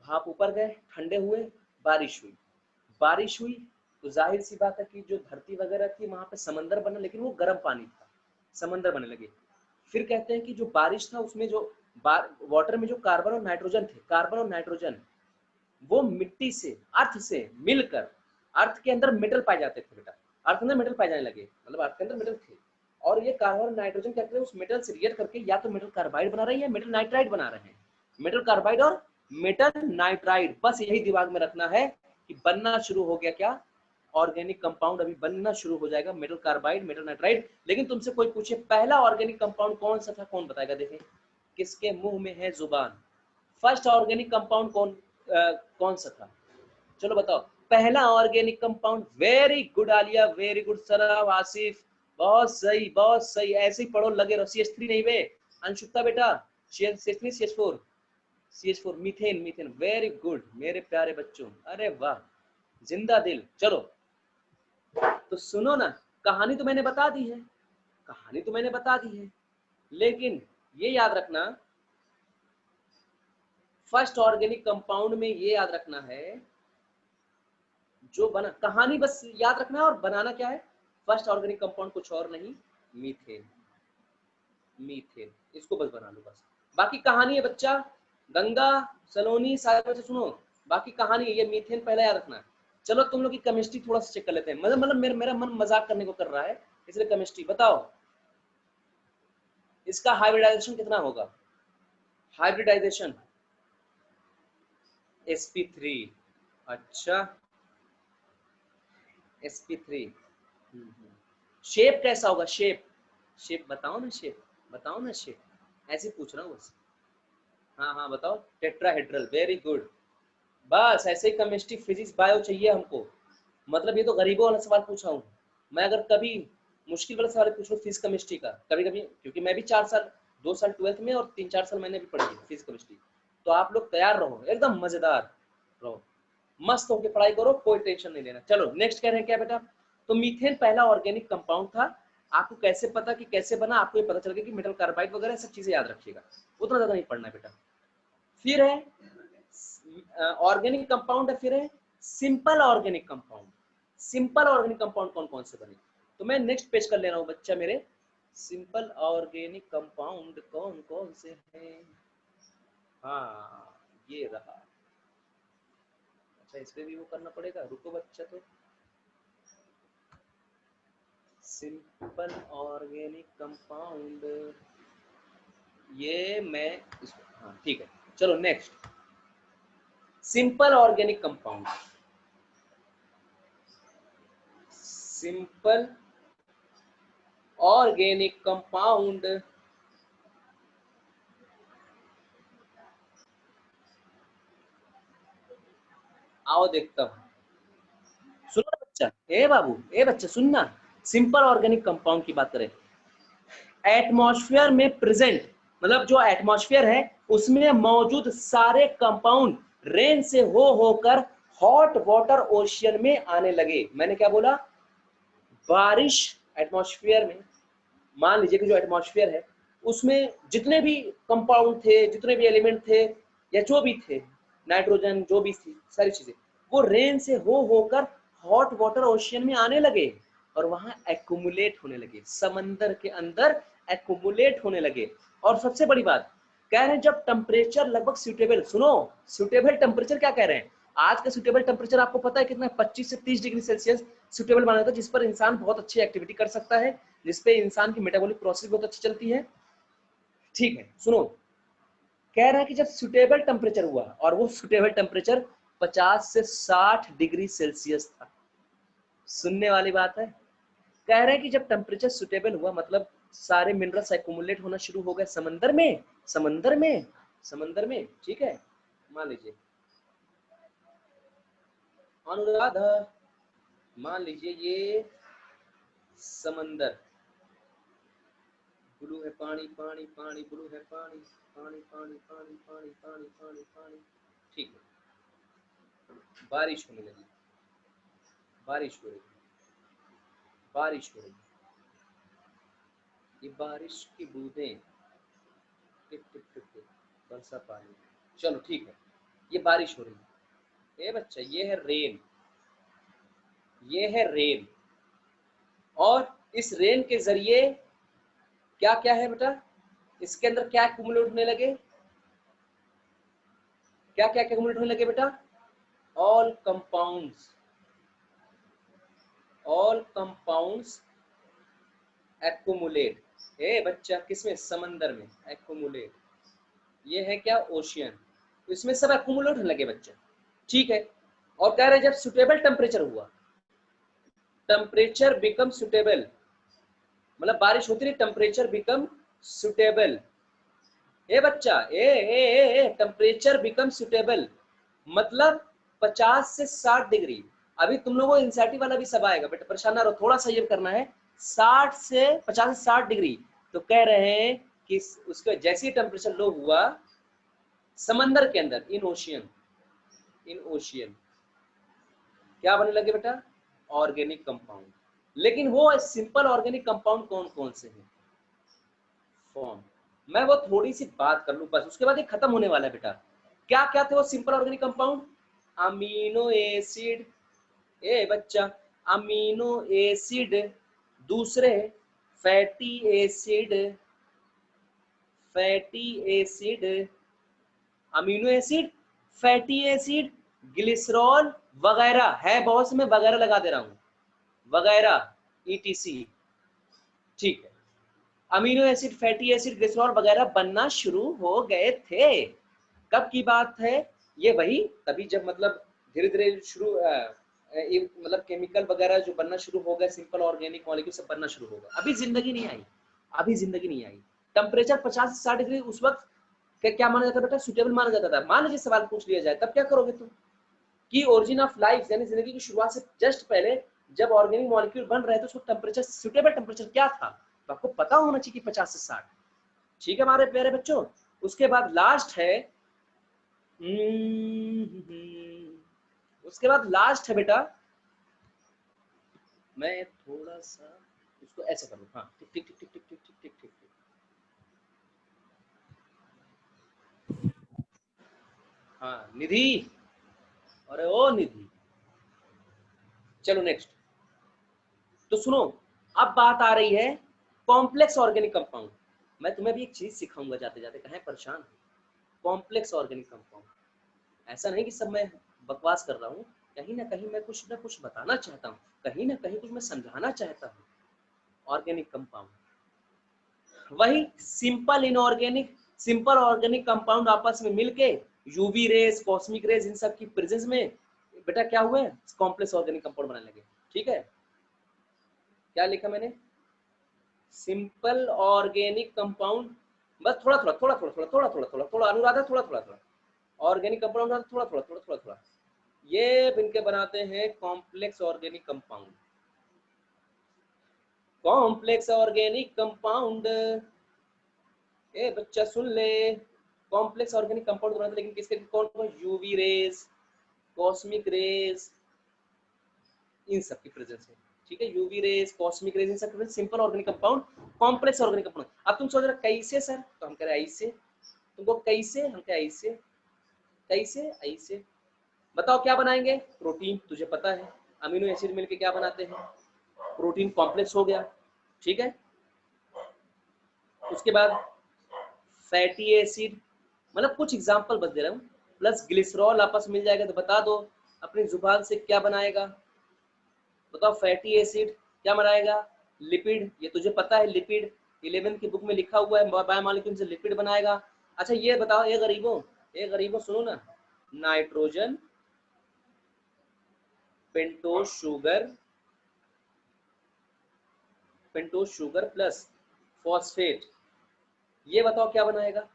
भाप ऊपर गए, ठंडे हुए, बारिश हुई तो जाहिर सी बात है कि जो धरती वगैरह थी वहां पे समंदर बना, लेकिन वो गर्म पानी था, समंदर बनने लगे। फिर कहते हैं कि जो बारिश था उसमें जो वाटर में जो कार्बन और नाइट्रोजन वो मिट्टी से, अर्थ से मिलकर, अर्थ के अंदर मेटल पाए जाते थे बेटा, अर्थ में मेटल पाए जाने लगे, मतलब अर्थ के अंदर मेटल थे, और ये कार्बन और नाइट्रोजन क्या करते हैं, उस मेटल से रिएक्ट करके या तो मेटल कार्बाइड बना रहे हैं या मेटल नाइट्राइड बना रहे हैं। मेटल कार्बाइड और मेटल नाइट्राइड, बस यही दिमाग में रखना है कि बनना शुरू हो गया क्या, ऑर्गेनिक कंपाउंड अभी बनना शुरू हो जाएगा, मेटल कार्बाइड मेटल नाइट्राइड। लेकिन तुमसे कोई पूछे पहला ऑर्गेनिक कंपाउंड कौन सा था, कौन बताएगा? देखें किसके मुंह में है जुबान, फर्स्ट ऑर्गेनिक कंपाउंड कौन सा था, चलो बताओ पहला organic compound. Very good Alia, very good सराब, आसिफ बहुत सही, ऐसे ही पढ़ो लगे रहो। CH3 नहीं बे अंशुक्ता बेटा, CH3 CH4 methane, very good मेरे प्यारे बच्चों, अरे वाह जिंदा दिल। चलो तो सुनो ना, कहानी तो मैंने बता दी है, लेकिन ये याद रखना, फर्स्ट ऑर्गेनिक कंपाउंड में ये याद रखना है जो बना, कहानी बस याद रखना है, और बनाना क्या है, फर्स्ट ऑर्गेनिक कंपाउंड कुछ और नहीं, मीथेन, इसको बस बना लो बस। बाकी कहानी है बच्चा, गंगा सलोनी सारे बच्चे सुनो, बाकी कहानी है, ये मीथेन पहले याद रखना है। चलो तुम लोग की केमिस्ट्री थोड़ा सा चेक कर लेते हैं, मतलब मेरा मन मजाक करने को कर रहा है, इसलिए केमिस्ट्री बताओ इसका हाइब्रिडाइजेशन कितना होगा, हाइब्रिडाइजेशन sp3, अच्छा sp3, शेप कैसा होगा, शेप बताओ ना शेप, ऐसे पूछ रहा हूँ बस। हाँ बताओ, टेट्राहेड्रल, वेरी गुड, बस ऐसे ही केमिस्ट्री फिजिक्स बायो चाहिए हमको। मतलब ये तो गरीबों वाला सवाल पूछा हूँ मैं, अगर कभी मुश्किल वाला सवाल पूछ लो फिजिक्स केमिस्ट्री का कभी, क्योंकि मैं भी 2 साल 12th में और 3-4 साल मैंने भी पढ़ी है फिजिक्स केमिस्ट्री, तो आप लोग तैयार रहो, एकदम मजेदार रहो, मस्त होकर पढ़ाई करो, कोई टेंशन नहीं लेना। चलो नेक्स्ट कह रहे हैं क्या बेटा, तो मीथेन पहला ऑर्गेनिक कंपाउंड था। आपको कैसे पता कि कैसे बना, आपको ये पता चल गया कि मेटल कार्बाइड वगैरह सब चीजें याद रखिएगा, उतना ज्यादा नहीं पढ़ना है बेटा। फिर है ऑर्गेनिक कंपाउंड है, फिर है simple organic compound. Simple organic compound कौन कौन से बने, तो मैं नेक्स्ट पेज कर ले रहा हूँ बच्चा मेरे, सिंपल ऑर्गेनिक कंपाउंड कौन कौन से हैं। हाँ ये रहा, अच्छा इसमें भी वो करना पड़ेगा, रुको बच्चा, तो सिंपल ऑर्गेनिक कंपाउंड, ये मैं हाँ ठीक है, चलो next, simple organic compound, simple organic compound, आओ देखता हूं, सुनो बच्चा, ए बच्चा सुनना, सिंपल ऑर्गेनिक कंपाउंड की बात करें, एटमॉस्फेयर में प्रेजेंट, मतलब जो एटमॉस्फेयर है उसमें मौजूद सारे कंपाउंड रेन से होकर हॉट वाटर ओशियन में आने लगे। मैंने क्या बोला, बारिश एटमॉस्फेयर में, मान लीजिए कि जो एटमॉस्फेयर है उसमें जितने भी कंपाउंड थे, जितने भी एलिमेंट थे या जो भी थे, नाइट्रोजन जो भी थी, सारी चीजें वो रेन से होकर हॉट वाटर ओशियन में आने लगे और वहां एक्यूमुलेट होने लगे, समंदर के अंदर एक्यूमुलेट होने लगे। और सबसे बड़ी बात कह रहे हैं, जब टेम्परेचर लगभग सूटेबल, सुनो सूटेबल टेम्परेचर क्या कह रहे हैं, आज का सुटेबल टेम्परेचर आपको पता है कितना, 25 से 30 डिग्री सेल्सियस सुटेबल माना जाता है, जिस पर इंसान बहुत अच्छी एक्टिविटी कर सकता है, जिसपे इंसान की मेटाबॉलिक प्रोसेस बहुत अच्छी चलती है। ठीक है, सुनो, कह रहा है कि जब सुटेबल टेम्परेचर हुआ, और वो सुटेबल टेम्परेचर 50 से 60 डिग्री सेल्सियस था। सुनने वाली बात है। कह रहे हैं कि जब टेम्परेचर सुटेबल हुआ, मतलब सारे मिनरल्स एक्युमुलेट होना शुरू हो गए समंदर में, समंदर में, समंदर में। ठीक है, मान लीजिए अनुराधा, मान लीजिए ये समंदर, ब्लू है पानी, पानी पानी, ब्लू है पानी, पानी पानी पानी पानी पानी पानी पानी। ठीक है, बारिश होने लगी, बारिश हो रही, बारिश हो रही, ये बारिश की बूंदें टिप टिप टिप टिप, बरसा पानी। चलो ठीक है, ये बारिश हो रही है। ए बच्चा, ये है रेन, ये है रेन, और इस रेन के जरिए क्या क्या है बेटा, इसके अंदर क्या एक्युमुलेट होने लगे, क्या क्या एक्युमुलेट होने लगे बेटा, all compounds, all compounds accumulate. ए बच्चा, किसमें, समंदर में एक्युमुलेट, ये है क्या, ओशियन, तो इसमें सब एक्युमुलेट होने लगे बच्चा। ठीक है, और कह रहे जब सुटेबल टेम्परेचर हुआ, टेम्परेचर बिकम सुटेबल, मतलब बारिश होती रही, टेम्परेचर बिकम सुटेबल। ए बच्चा, ए टेम्परेचर बिकम सुटेबल, मतलब 50 से 60 डिग्री। अभी तुम लोगों को एंजाइटी वाला भी सब आएगा, बेटा परेशान ना रहो, थोड़ा सा ये करना है। 60 से 50 से 60 डिग्री, तो कह रहे हैं कि उसका जैसे ही टेम्परेचर लो हुआ समंदर के अंदर, इन ओशियन, इन ओशियन क्या बनने लगे बेटा, ऑर्गेनिक कंपाउंड। लेकिन वो सिंपल ऑर्गेनिक कंपाउंड कौन कौन से हैं, फॉर्म, मैं वो थोड़ी सी बात कर लूं बस, उसके बाद ये खत्म होने वाला है बेटा। क्या क्या थे वो simple organic compound, amino acid, ए बच्चा, अमीनो एसिड, दूसरे fatty acid, fatty acid, amino acid, fatty acid, glycerol वगैरह है, बहुत से मैं वगैरह लगा दे रहा हूं, वगैरह ईटीसी। ठीक है, amino acid, fatty acid, glycerol वगैरह बनना शुरू हो गए थे। कब की बात है ये, वही तभी जब मतलब धीरे धीरे शुरू मतलब केमिकल वगैरह जो बनना शुरू हो गए, सिंपल ऑर्गेनिक मॉलिक्यूल सब बनना शुरू होगा। अभी जिंदगी नहीं आई, अभी जिंदगी नहीं आई। टेम्परेचर 50 से 60 डिग्री उस वक्त क्या माना जाता बेटा, सुटेबल माना जाता था। मान लीजिए सवाल पूछ लिया जाए, तब क्या करोगे तुम, कि ओरिजिन ऑफ लाइफ यानी जिंदगी की शुरुआत से जस्ट पहले जब ऑर्गेनिक मॉलिक्यूल बन रहे थे, उसको टेम्परेचर, सुटेबल टेम्परेचर क्या था, तो आपको पता होना चाहिए कि 50 से 60। ठीक है हमारे प्यारे बच्चों, उसके बाद लास्ट है, उसके बाद लास्ट है बेटा, मैं थोड़ा सा इसको ऐसे करूं, हाँ टिक टिक टिक टिक टिक टिक टिक टिक टिक, हाँ निधि, अरे ओ निधि, चलो नेक्स्ट। तो सुनो, अब बात आ रही है कॉम्प्लेक्स ऑर्गेनिक कंपाउंड। मैं तुम्हें भी एक चीज सिखाऊंगा जाते जाते, कहें परेशान, कॉम्प्लेक्स ऑर्गेनिक कंपाउंड। ऐसा नहीं कि सब मैं बकवास कर रहा हूँ, कहीं ना कुछ ना कुछ बताना चाहता हूँ, कहीं ना कहीं कुछ मैं समझाना चाहता हूँ। ऑर्गेनिक कंपाउंड, वही simple inorganic, simple organic compound आपस में मिलके यूवी रेज, कॉस्मिक रेज, इन सब की प्रेजेंस में बेटा क्या हुए, कॉम्प्लेक्स ऑर्गेनिक कंपाउंड बनाने लगे। ठीक है, क्या लिखा मैंने, सिंपल ऑर्गेनिक कंपाउंड, बस थोड़ा थोड़ा थोड़ा थोड़ा थोड़ा थोड़ा थोड़ा थोड़ा थोड़ा अनुराधा, थोड़ा थोड़ा थोड़ा ऑर्गेनिक कंपाउंड, थोड़ा थोड़ा थोड़ा थोड़ा थोड़ा, ये इनके बनाते हैं complex organic compound. Complex organic compound, ए बच्चा सुन ले, कॉम्प्लेक्स ऑर्गेनिक कंपाउंड बनाते, लेकिन किसके, कौन कौन, यूवी रेज, कॉस्मिक रेज, इन सब की प्रेजेंस है। ठीक है, यूवी रेज, कॉस्मिक रेज, इन सब की simple organic compound, complex organic compound. अब तुम सोच रहे कैसे सर, तो हम कह रहे ऐसे, तुमको कैसे, हम कह ऐसे, कैसे ऐसे, बताओ क्या बनाएंगे, प्रोटीन, तुझे पता है अमीनो एसिड मिलके क्या बनाते हैं, प्रोटीन कॉम्प्लेक्स हो गया। ठीक है, उसके बाद फैटी एसिड, मतलब कुछ एग्जांपल बता दे रहा हूँ, प्लस ग्लिसरॉल आपस मिल जाएगा तो बता दो अपनी जुबान से क्या बनाएगा, बताओ। फैटी एसिड क्या बनाएगा, लिपिड, ये तुझे पता है लिपिड 11th की बुक में लिखा हुआ है, बायोमॉलिक्यूल से लिपिड बनाएगा। अच्छा ये बताओ ये गरीबों सुनो ना, nitrogen pentose sugar plus phosphate, ये बताओ क्या बनाएगा,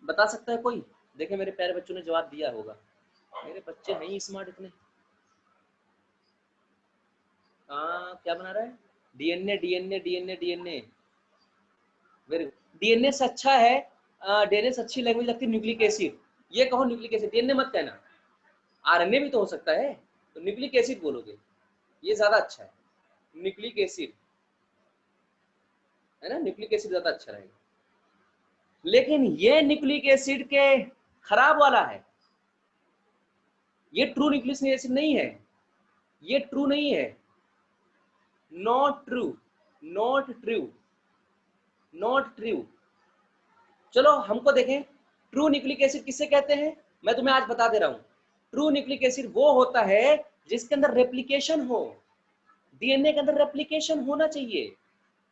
बता सकता है कोई? देखे मेरे प्यारे बच्चों ने जवाब दिया होगा, मेरे बच्चे हैं ही स्मार्ट इतने। हाँ क्या बना रहा है, डीएनए। वेरी गुड, डीएनए से अच्छा है, डीएनए से अच्छी लैंग्वेज लगती है न्यूक्लिक एसिड, ये कहो न्यूक्लिक एसिड, डीएनए मत कहना, आरएनए भी तो हो सकता है, तो न्यूक्लिक एसिड बोलोगे, ये ज्यादा अच्छा है, न्यूक्लिक एसिड है ना, न्यूक्लिक एसिड ज्यादा अच्छा रहेगा। लेकिन ये न्यूक्लिक एसिड के खराब वाला है, ये ट्रू न्यूक्लिक एसिड नहीं है, ये ट्रू नहीं है, नॉट ट्रू। चलो हमको देखें, ट्रू न्यूक्लिक एसिड किससे कहते हैं, मैं तुम्हें आज बता दे रहा हूं। ट्रू न्यूक्लिक एसिड वो होता है जिसके अंदर रेप्लिकेशन हो, डीएनए के अंदर रेप्लिकेशन होना चाहिए,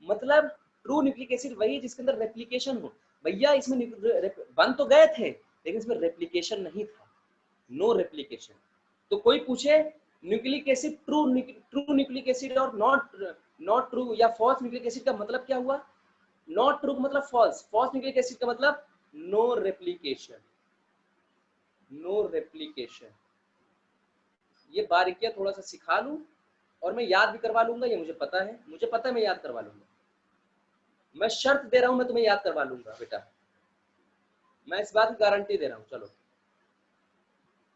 मतलब ट्रू न्यूक्लिक एसिड वही जिसके अंदर रेप्लिकेशन हो। भैया इसमें बन तो गए थे लेकिन इसमें रेप्लिकेशन नहीं था, नो रेप्लिकेशन। तो कोई पूछे nucleic acid true nucleic acid और नॉट ट्रू या फॉल्स न्यूक्लिक एसिड का मतलब क्या हुआ, नॉट ट्रू मतलब फॉल्स न्यूक्लिक एसिड का मतलब नो रेप्लिकेशन। ये बारीकियां थोड़ा सा सिखा लूं और मैं याद भी करवा लूंगा, ये मुझे पता है मैं याद करवा लूंगा, मैं शर्त दे रहा हूं, मैं तुम्हें याद करवा लूंगा बेटा, मैं इस बात की गारंटी दे रहा हूं। चलो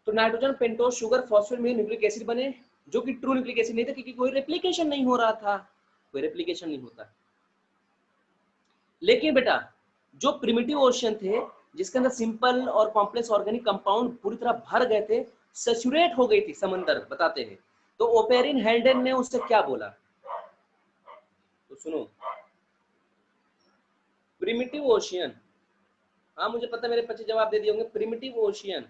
तो नाइट्रोजन पेंटोज शुगर फॉस्फेट में न्यूक्लिक एसिड बने जो कि ट्रू न्यूक्लिक एसिड नहीं था, क्योंकि कोई रेप्लिकेशन नहीं हो रहा था, कोई रेप्लिकेशन नहीं होता। लेकिन बेटा जो प्रिमिटिव ओशन थे जिसके अंदर सिंपल और कॉम्प्लेक्स ऑर्गेनिक कंपाउंड पूरी तरह भर गए थे, सैचुरेट हो गई थी समंदर, बताते हैं, तो ओपेरिन हेल्डेन ने उससे क्या बोला, तो सुनो, प्रिमिटिव ओशियन, हाँ मुझे पता है मेरे बच्चे जवाब दे दिए होंगे, प्रिमिटिव ओशियन,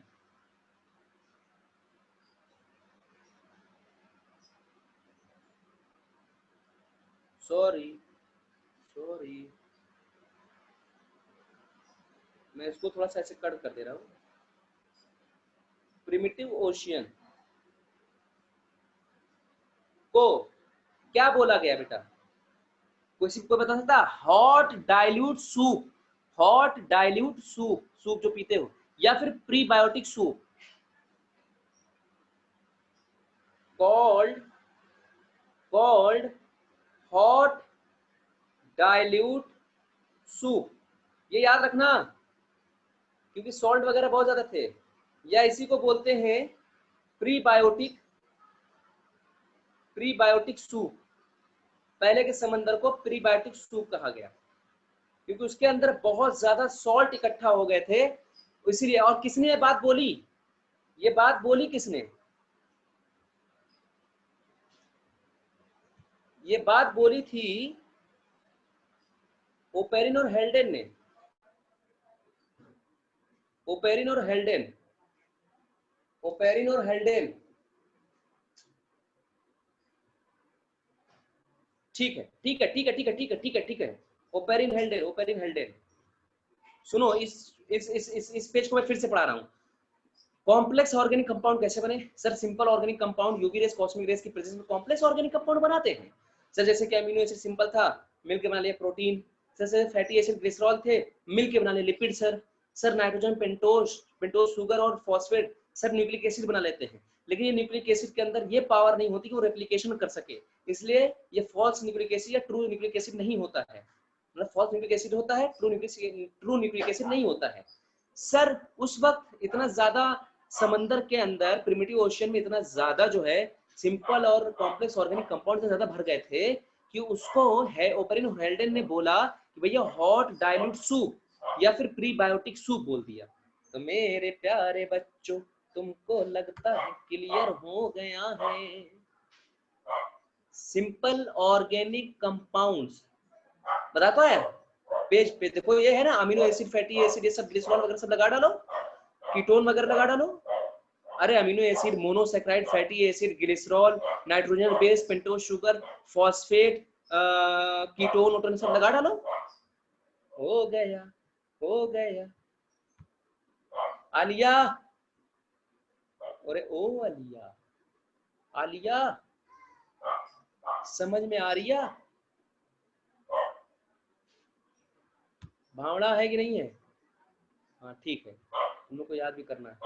सॉरी मैं इसको थोड़ा सा ऐसे कट कर दे रहा हूं, प्रिमिटिव ओशियन को क्या बोला गया बेटा, कोई बता सकता, हॉट डाइल्यूट सूप जो पीते हो, या फिर prebiotic soup, called hot dilute soup, ये याद रखना क्योंकि सॉल्ट वगैरह बहुत ज्यादा थे, या इसी को बोलते हैं प्रीबायोटिक सूप, पहले के समंदर को प्रीबायोटिक सूप कहा गया क्योंकि उसके अंदर बहुत ज्यादा सॉल्ट इकट्ठा हो गए थे, इसीलिए। और किसने ये बात बोली, ये बात बोली थी ओपेरिन और हेल्डेन ने, ओपेरिन और हेल्डेन, ठीक है, ओपेरिन हेल्डेन। सुनो इस पेज को मैं फिर से पढ़ा रहा हूँ। कॉम्प्लेक्स ऑर्गेनिक कंपाउंड कैसे बने sir, simple organic compound UV rays cosmic rays की प्रेजेंस में कॉम्प्लेक्स ऑर्गेनिक कंपाउंड बनाते हैं सर, जैसे कि अमीनो एसिड सिंपल था, मिलके बना लिया protein sir, fatty acid glycerol थे, मिलके बना लिया lipid sir nitrogen pentose sugar और फॉस्फेट सर न्यूक्लिक एसिड बना लेते हैं, लेकिन ये न्यूक्लिक एसिड के अंदर ये पावर नहीं होती कि वो रेप्लिकेशन कर सके, इसलिए ये फॉल्स न्यूक्लिक एसिड या ट्रू न्यूक्लिक एसिड नहीं होता है, मतलब फॉल्स न्यूक्लिक एसिड होता है, ट्रू न्यूक्लिक एसिड नहीं होता है सर। उस वक्त इतना ज्यादा समंदर के अंदर प्रिमिटिव ओशियन में इतना ज्यादा जो है सिंपल और कॉम्प्लेक्स ऑर्गेनिक कंपाउंड से ज्यादा भर गए थे कि उसको है ओपेरिन हेल्डेन ने बोला कि भैया हॉट डाइल्यूट सूप या फिर प्रीबायोटिक सूप बोल दिया। तो मेरे प्यारे बच्चों तुमको लगता है क्लियर हो गया है, सिंपल ऑर्गेनिक कंपाउंड्स बताता है, पेज पे देखो, ये है ना अमीनो एसिड, फैटी एसिड, ये सब ग्लिसरॉल वगैरह सब लगा डालो, कीटोन वगैरह लगा डालो। अरे amino acid, monosaccharide, fatty acid, glycerol, nitrogen base, pentose sugar, phosphate, ketone वोटोन सब लगा डालो, हो गया, हो गया। आलिया, अरे ओ आलिया, आलिया समझ में आ रही है? भावड़ा है कि नहीं है? हाँ ठीक है, तुम लोग को याद भी करना है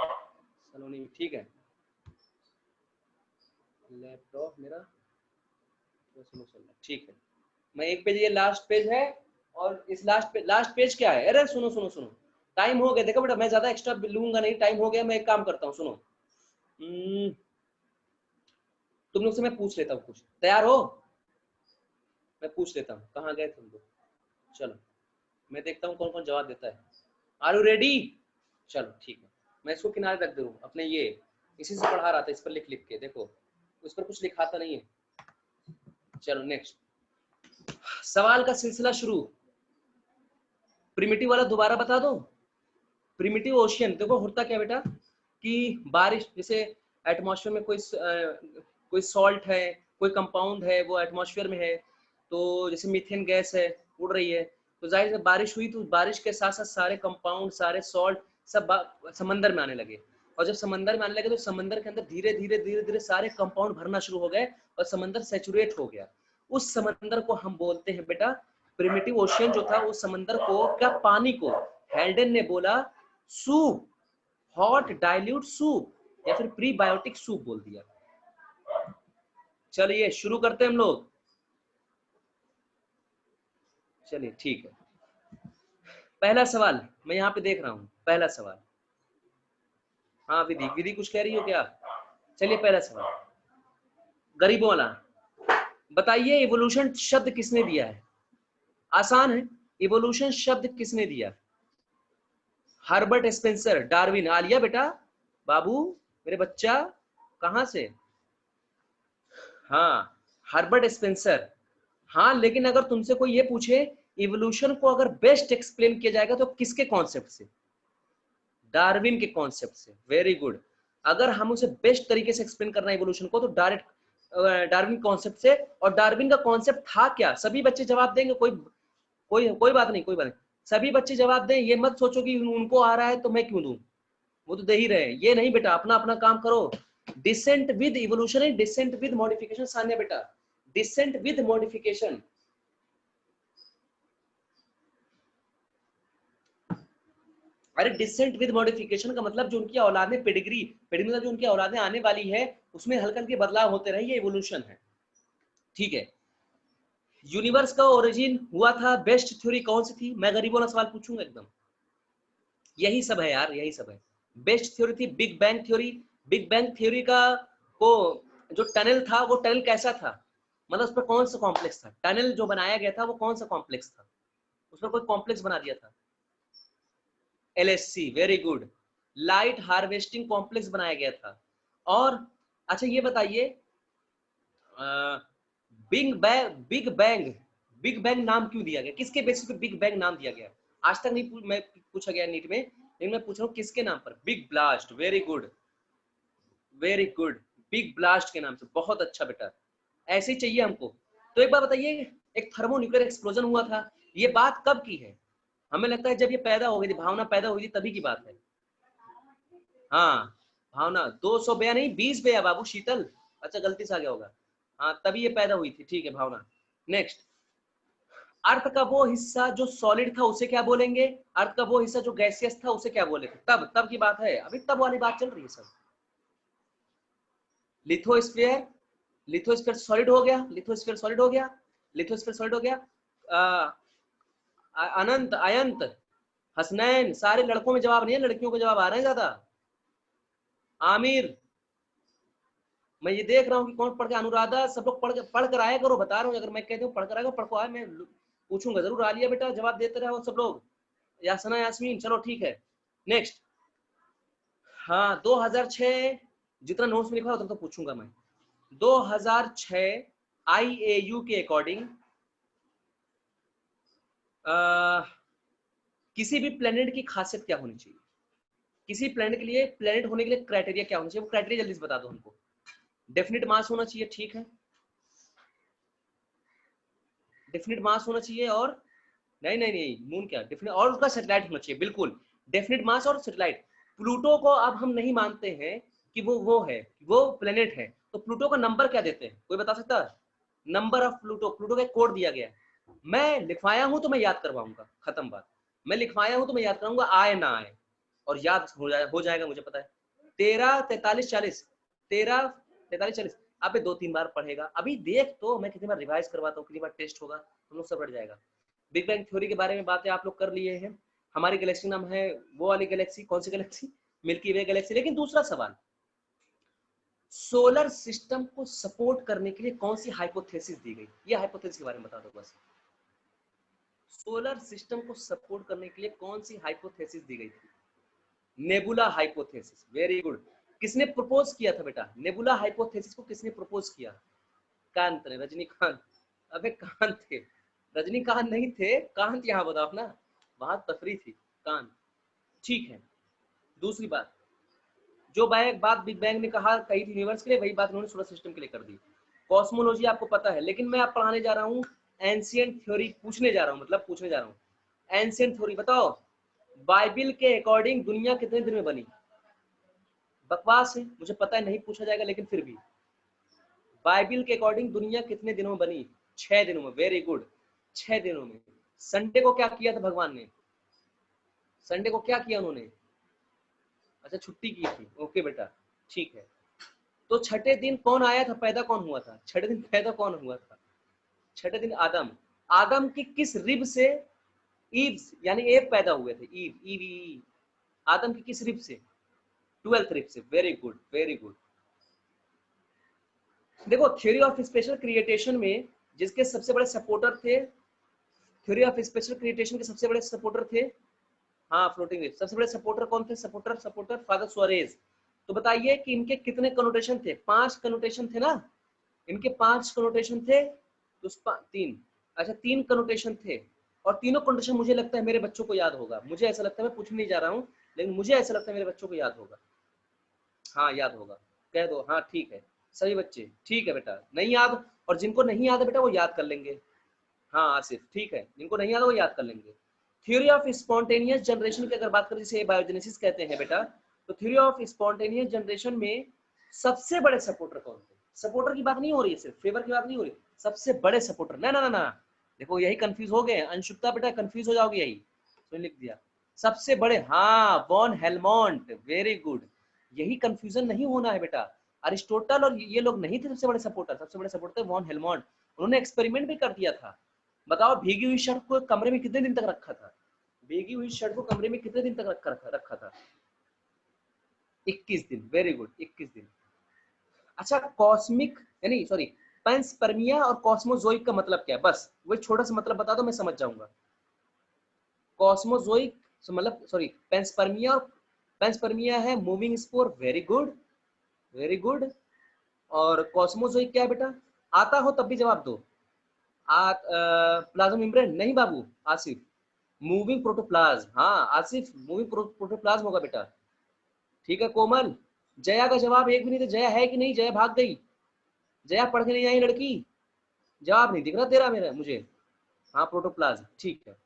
सलोनी भी, ठीक है। लैपटॉप मेरा तो स्लो चल रहा है, ठीक है। मैं एक पेज, ये लास्ट पेज है, और इस लास्ट पेज क्या है? अरे सुनो सुनो सुनो, टाइम हो गया, देखो बेटा मैं ज्यादा एक्स्ट्रा लूंगा नहीं, टाइम हो गया। मैं एक काम करता हूँ, सुनो, तुम लोग से मैं पूछ लेता हूँ कुछ, तैयार हो? मैं पूछ लेता हूँ, कहाँ गए तुम लोग? चलो मैं देखता हूँ कौन कौन जवाब देता है। Are you ready? चलो ठीक है, मैं इसको किनारे रख दे रहा हूँ अपने, ये इसी से पढ़ा रहा था, इस पर लिख लिख के, देखो उस पर कुछ लिखा था नहीं है। चलो नेक्स्ट सवाल का सिलसिला शुरू। प्रिमिटिव वाला दोबारा बता दो। प्रिमिटिव ओशियन, देखो होता क्या बेटा कि बारिश, जैसे एटमॉस्फेयर में कोई सॉल्ट है, कोई कंपाउंड है, वो एटमॉस्फेयर में है, तो जैसे मीथेन गैस है उड़ रही है, तो जाहिर है बारिश हुई तो बारिश के साथ साथ सारे कंपाउंड, सारे सॉल्ट सब समंदर में आने लगे, और जब समंदर में आने लगे तो समंदर के अंदर धीरे धीरे धीरे धीरे सारे कंपाउंड भरना शुरू हो गए और समंदर सैचुरेट हो गया। उस समंदर को हम बोलते हैं बेटा प्रिमिटिव ओशियन। जो था उस समंदर को, क्या पानी को, हेल्डन ने बोला सूप, हॉट डाइल्यूट सूप या फिर प्रीबायोटिक सूप बोल दिया। चलिए शुरू करते हैं हम लोग। चलिए ठीक है, पहला सवाल मैं यहाँ पे देख रहा हूँ, पहला सवाल। हाँ विधि, विधि कुछ कह रही हो क्या? चलिए पहला सवाल गरीबों वाला, बताइए इवोल्यूशन शब्द किसने दिया है? आसान है, इवोल्यूशन शब्द किसने दिया? Herbert Spencer, Darwin. आलिया बेटा, बाबू, मेरे बच्चा, कहां से? हाँ हर्बर्ट स्पेंसर। हाँ लेकिन अगर तुमसे कोई ये पूछे इवोल्यूशन को अगर बेस्ट एक्सप्लेन किया जाएगा तो किसके कॉन्सेप्ट से? डार्विन के कॉन्सेप्ट से। Very good. अगर हम उसे बेस्ट तरीके से एक्सप्लेन करना है इवोल्यूशन को तो डायरेक्ट डार्विन कॉन्सेप्ट से। और डार्विन का कॉन्सेप्ट था क्या? सभी बच्चे जवाब देंगे, कोई कोई कोई बात नहीं, कोई बात नहीं, सभी बच्चे जवाब दें। ये मत सोचो कि उनको आ रहा है तो मैं क्यों दूं, वो तो दे ही रहे हैं। ये नहीं बेटा, अपना अपना काम करो। डिसेंट विद इवोल्यूशन है, डिसेंट विद मॉडिफिकेशन। सान्या बेटा, डिसेंट विद मॉडिफिकेशन। अरे डिसेंट विद मॉडिफिकेशन का मतलब जो उनकी औलादें, पेडिग्री, पेडिग्री मतलब जो उनकी औलादें आने वाली है उसमें हल्के हल्के बदलाव होते रहे, ये इवोल्यूशन है। ठीक है, यूनिवर्स का ओरिजिन हुआ था, बेस्ट थ्योरी कौन सी थी? मैं गरीबों वाला सवाल पूछूंगा एकदम, यही सब है यार, यही सब है। बेस्ट थ्योरी थी big bang theory. Big bang theory का वो जो टनल था, वो टनल कैसा था, मतलब उस पर कौन सा कॉम्प्लेक्स था? टनल जो बनाया गया था वो कौन सा कॉम्प्लेक्स था? उस पर कोई कॉम्प्लेक्स बना दिया था? LHC, very good. Light harvesting complex बनाया गया था। और अच्छा ये बताइए बिग बैंग, बिग बैंग नाम क्यों दिया गया? किसके बेसिस पे बिग बैंग नाम दिया गया? आज तक नहीं मैं पूछा गया नीट में, लेकिन मैं पूछ रहा हूँ किसके नाम पर? Big blast, very good, very good. Big blast के नाम से, बहुत अच्छा बेटा, ऐसे ही चाहिए हमको। तो एक बात बताइए, एक थर्मोन्यूक्लियर एक्सप्लोजन हुआ था, ये बात कब की है? हमें लगता है जब ये पैदा हो गई थी, भावना पैदा हुई थी तभी की बात है। हाँ भावना 200 बेया नहीं 20 बेया बाबू, शीतल, अच्छा गलती से आ गया होगा। हाँ तभी ये पैदा हुई थी, ठीक है भावना। नेक्स्ट, अर्थ का वो हिस्सा जो सॉलिड था उसे क्या बोलेंगे? अर्थ का वो हिस्सा जो गैसियस था उसे क्या बोले थे? तब की बात है, अभी तब वाली बात चल रही है सब। लिथोस्फीयर, लिथोस्फीयर सॉलिड हो गया, लिथोस्फीयर सॉलिड हो गया, लिथोस्फीयर सॉलिड हो गया। अनंत, अयंत, हसनैन, सारे लड़कों में जवाब नहीं है, लड़कियों को जवाब आ रहे हैं ज्यादा। आमिर, मैं ये देख रहा हूँ कि कौन पढ़ के, अनुराधा, सब लोग पढ़ कर आया करो, बता रहा हूँ, अगर मैं कहती हूँ पढ़ कर आएगा, पढ़ को आए, मैं पूछूंगा जरूर। आलिया बेटा जवाब देते रहो सब लोग, यासना, यास्मीन, चलो ठीक है। नेक्स्ट, हाँ 2006, जितना नोट्स में लिखा उतना तो पूछूंगा मैं। 2006 IAU के अकॉर्डिंग किसी भी प्लेनेट की खासियत क्या होनी चाहिए, किसी प्लेनेट के लिए, प्लेनेट होने के लिए क्राइटेरिया क्या होना चाहिए, वो क्राइटेरिया जल्दी से बता दो हमको। डेफिनेट मास होना चाहिए, ठीक है, डेफिनेट मास होना चाहिए, और नहीं नहीं नहीं, मून क्या, डेफिनेट, और उसका सैटेलाइट होना चाहिए, बिल्कुल डेफिनेट मास और सैटेलाइट। प्लूटो को अब हम नहीं मानते हैं कि वो है, वो प्लेनेट है, तो प्लूटो का नंबर क्या देते हैं, कोई बता सकता है? नंबर ऑफ प्लूटो, प्लूटो का कोड दिया गया है, मैं लिखवाया हूं तो मैं याद करवाऊंगा, खत्म बात। मैं लिखवाया हूं तो मैं याद कराऊंगा, आए ना आए, और याद हो जाएगा, मुझे पता है। 13 43 40, 13 43 40, अबे 2-3 बार पढ़ेगा, अभी देख तो मैं कितनी बार रिवाइज करवाता हूँ, कितनी बार टेस्ट होगा, हम लोग सब बढ़ जाएगा। बिग बैंग थ्योरी के बारे में बातें आप लोग कर लिए हैं। हमारी गैलेक्सी नाम है वो वाली गैलेक्सी, कौन सी गैलेक्सी? मिल्की वे गैलेक्सी। लेकिन दूसरा सवाल, सोलर सिस्टम को सपोर्ट करने के लिए कौन सी हाइपोथेसिस दी गई, ये हाइपोथेसिस के बारे में बता दो बस। सोलर सिस्टम को सपोर्ट करने के लिए कौन सी हाइपोथेसिस दी गई थी? Nebula hypothesis, very good. किसने प्रपोज किया था बेटा नेबुला हाइपोथेसिस को, किसने प्रपोज किया? कांत ने, रजनीकांत। अबे कांत थे, रजनीकांत नहीं थे, कांत यहाँ बताओ अपना, वहां तफरी थी, कांत। ठीक है, दूसरी बात, जो बात बिग बैंग ने कहा कही थी यूनिवर्स के लिए, वही बात उन्होंने सोलर सिस्टम के लिए कर दी। कॉस्मोलॉजी आपको पता है, लेकिन मैं आप पढ़ाने जा रहा हूँ एंशिएंट थ्योरी, पूछने जा रहा हूँ, मतलब पूछने जा रहा हूँ एंशिएंट थ्योरी। बताओ बाइबल के अकॉर्डिंग दुनिया कितने दिन में बनी? बकवास है, मुझे पता है नहीं पूछा जाएगा, लेकिन फिर भी बाइबल के अकॉर्डिंग दुनिया कितने दिनों में बनी? 6 दिनों में, वेरी गुड, 6 दिनों में। संडे को क्या किया था भगवान ने? संडे को क्या किया उन्होंने? अच्छा छुट्टी की थी, ओके बेटा, ठीक है। तो छठे दिन कौन आया था, पैदा कौन हुआ था? छठे दिन पैदा कौन हुआ था? छठे दिन आदम। आदम की किस रिब से ईव, यानी एव पैदा हुए थे? ईव, ईव, आदम की किस रिब से? 12th रिब से, वेरी गुड वेरी गुड। देखो थ्योरी ऑफ स्पेशल क्रिएटेशन में जिसके सबसे बड़े सपोर्टर थे, थ्योरी ऑफ स्पेशल क्रिएटेशन के सबसे बड़े सपोर्टर थे, हाँ फ्लोटिंग रिब, सबसे बड़े सपोर्टर कौन थे? Supporter father Suarez. तो बताइए कि इनके कितने कनोटेशन थे? 5 कनोटेशन थे ना, इनके 5 कनोटेशन थे, तो 3, अच्छा 3 कनोटेशन थे, और तीनों कनोटेशन मुझे लगता है मेरे बच्चों को याद होगा, मुझे ऐसा लगता है, मैं पूछने नहीं जा रहा हूँ, लेकिन मुझे ऐसा लगता है मेरे बच्चों को याद होगा। हाँ याद होगा, कह दो, हाँ ठीक है, सही बच्चे, ठीक है बेटा, नहीं याद, और जिनको नहीं याद है बेटा वो याद कर लेंगे। हाँ आसिफ, ठीक है, जिनको नहीं याद वो याद कर लेंगे। थ्योरी ऑफ स्पॉन्टेनियस जनरेशन की अगर बात करें, जिसे बायोजेनेसिस कहते हैं बेटा, तो थ्योरी ऑफ स्पॉन्टेनियस जनरेशन में सबसे बड़े सपोर्टर कौन थे? सपोर्टर की बात नहीं हो रही है, सिर्फ फेवर की बात नहीं हो रही, सबसे बड़े सपोर्टर, ना ना ना ना, देखो यही कंफ्यूज हो गए, अंशुप्ता बेटा कंफ्यूज हो जाओगे, यही तो लिख दिया सबसे बड़े, हाँ वॉन हेलमोंट, वेरी गुड, यही कंफ्यूजन नहीं होना है बेटा। अरिस्टोटल और ये लोग नहीं थे सबसे बड़े सपोर्टर, सबसे बड़े सपोर्टर वॉन हेलमोंट, उन्होंने एक्सपेरिमेंट भी कर दिया था। बताओ भीगी हुई शर्ट को कमरे में कितने दिन तक रखा था? भीगी हुई शर्ट को कमरे में कितने दिन तक रखा था? 21 दिन, वेरी गुड, 21 दिन। अच्छा कॉस्मिक, यानी सॉरी, पैंसपर्मिया और कॉस्मोजोइक का मतलब क्या है? बस वही छोटा सा मतलब बता दो, मैं समझ जाऊंगा। कॉस्मोजोइक मतलब सॉरी, पैंसपर्मिया, पैंसपर्मिया है moving spore, very good very good. और कॉस्मोजोइक क्या है बेटा? आता हो तब भी जवाब दो। प्लाज्मा मेम्ब्रेन नहीं बाबू, आसिफ मूविंग प्रोटोप्लाज्म, हाँ आसिफ मूविंग प्रोटोप्लाज्म होगा बेटा, ठीक है कोमल। जया का जवाब एक भी नहीं था, जया है कि नहीं? जया भाग गई, जया पढ़ के नहीं आई लड़की, जवाब नहीं दिख रहा तेरा मेरा मुझे। हाँ प्रोटोप्लाज्म, ठीक है।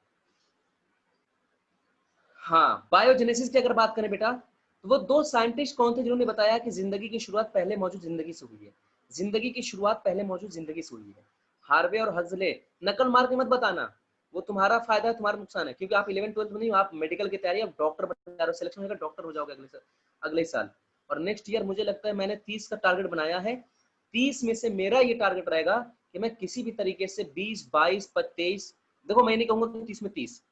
हाँ बायोजेनेसिस की अगर बात करें बेटा, तो वो 2 साइंटिस्ट कौन थे जिन्होंने बताया कि जिंदगी की शुरुआत पहले मौजूद जिंदगी से हुई है? जिंदगी की शुरुआत पहले मौजूद जिंदगी से हुई है, हार्वे और हजले। नकल मार के मत बताना, वो तुम्हारा फायदा है तुम्हारा नुकसान है, क्योंकि आप 11th-12th में नहीं हो, आप मेडिकल की तैयारी, आप डॉक्टर बन जा रहे हो, सिलेक्शन होगा डॉक्टर हो जाओगे अगले साल। और नेक्स्ट ईयर मुझे लगता है मैंने 30 का टारगेट बनाया है, 30 में से मेरा ये टारगेट रहेगा कि मैं किसी भी तरीके से 20, 22, 23, देखो मैं नहीं कहूंगा कि 30 में 30,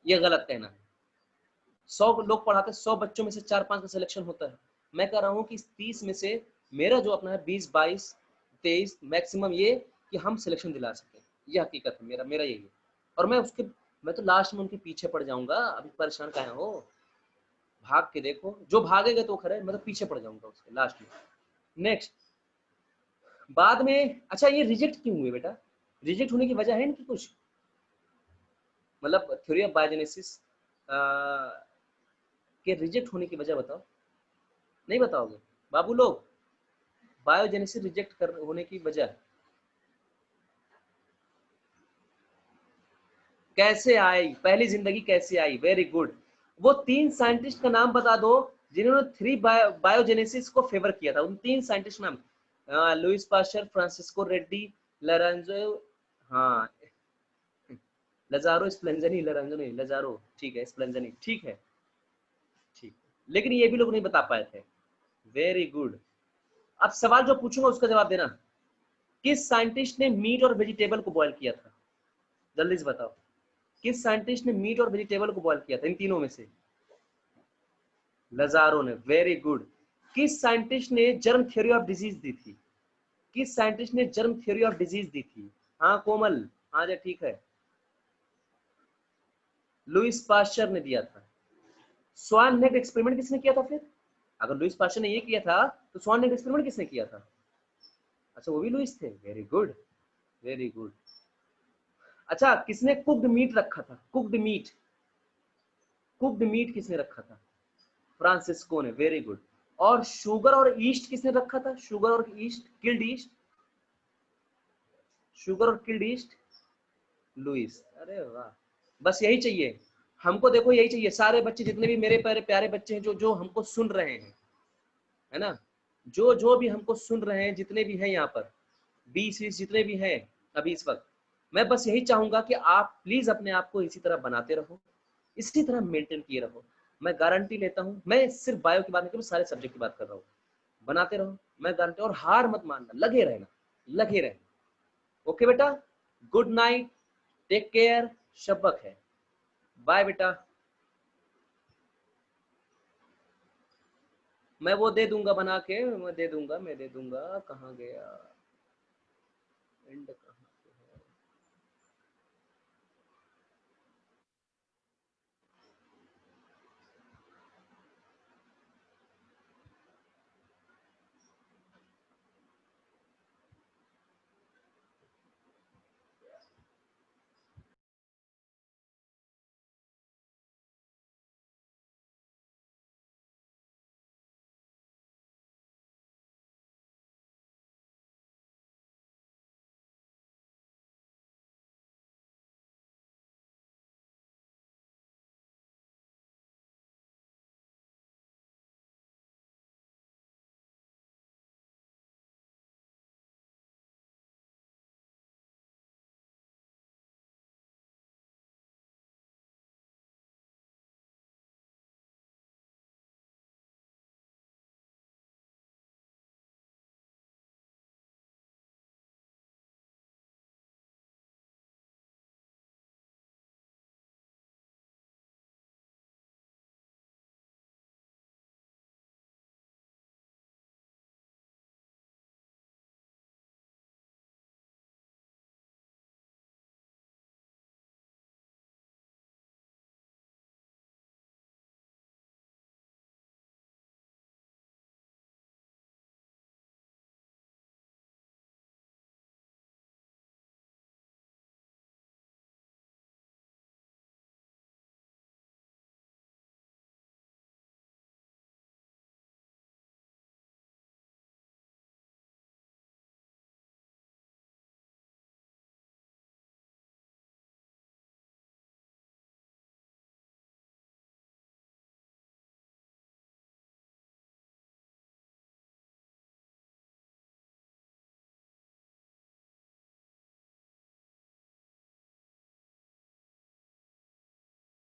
ये गलत कहना है। 100 लोग पढ़ाते, 100 बच्चों में से 4-5 का सिलेक्शन होता है, मैं कह रहा हूँ कि 30 में से मेरा जो अपना है 20, 22, 23 मैक्सिमम, ये कि हम सिलेक्शन दिला सके, ये हकीकत है, मेरा यही है। और मैं तो लास्ट में उनके पीछे पड़ जाऊंगा, अभी परेशान काहे हो, भाग के देखो, जो भागेगा तो खरे, मैं तो पीछे पड़ जाऊंगा उसके लास्ट में। नेक्स्ट, बाद में अच्छा ये रिजेक्ट क्यों हुए बेटा? रिजेक्ट होने की वजह है इनकी कुछ? मतलब थ्योरी ऑफ बायोजेनेसिस के रिजेक्ट होने की वजह बताओ, नहीं बताओगे बाबू लोग? बायोजेनेसिस रिजेक्ट कर होने की वजह कैसे आई, पहली जिंदगी कैसे आई? Very good. वो 3 साइंटिस्ट का नाम बता दो जिन्होंने 3 बायोजेनेसिस को फेवर किया था, उन 3 साइंटिस्ट नाम। Louis Pasteur, Francesco Redi, Lorenzo, हाँ लजारो स्प्लेंजनी, लॉरेंजो नहीं, लजारो, ठीक है, स्प्लेंजनी, ठीक है, ठीक। लेकिन ये भी लोग नहीं बता पाए थे। Very good. अब सवाल जो पूछूंगा उसका जवाब देना। किस साइंटिस्ट ने मीट और वेजिटेबल को बॉयल किया था? जल्दी से बताओ, किस साइंटिस्ट ने मीट और वेजिटेबल को बॉयल किया था इन तीनों में से? लजारो ने। Very good. किस साइंटिस्ट ने जर्म थ्योरी ऑफ डिजीज दी थी? किस साइंटिस्ट ने जर्म थ्योरी ऑफ डिजीज दी थी? हाँ कोमल, हाँ जी ठीक है, लुइस पास्चर ने दिया था। स्वान नेट एक्सपेरिमेंट किसने किया था फिर? अगर लुइस पास्चर ने ये किया था तो स्वान नेट एक्सपेरिमेंट किसने किया था? अच्छा वो भी लुइस थे। Very good, very good. अच्छा किसने कुक्ड मीट रखा था? कुक्ड मीट, कुक्ड मीट किसने रखा था? फ्रांसिस्को ने। Very good. और शुगर और ईस्ट किसने रखा था? शुगर और ईस्ट, किल्ड ईस्ट, शुगर और किल्ड ईस्ट, लुइस। अरे वाह, बस यही चाहिए हमको। देखो यही चाहिए, सारे बच्चे जितने भी मेरे प्यारे प्यारे बच्चे हैं जो जो हमको सुन रहे हैं, है ना, जो जो भी हमको सुन रहे हैं, जितने भी हैं यहाँ पर 20 जितने भी हैं अभी इस वक्त, मैं बस यही चाहूंगा कि आप प्लीज अपने आप को इसी तरह बनाते रहो, इसी तरह मेंटेन किए रहो। मैं गारंटी लेता हूँ, मैं सिर्फ बायो की बात नहीं कर रहा हूँ, सारे सब्जेक्ट की बात कर रहा हूँ। बनाते रहो, मैं गारंटी। और हार मत मानना, लगे रहना, लगे रहना। ओके बेटा, गुड नाइट, टेक केयर, शब्बक है, बाय बेटा। मैं वो दे दूंगा बना के, मैं दे दूंगा, मैं दे दूंगा। कहाँ गया एंड?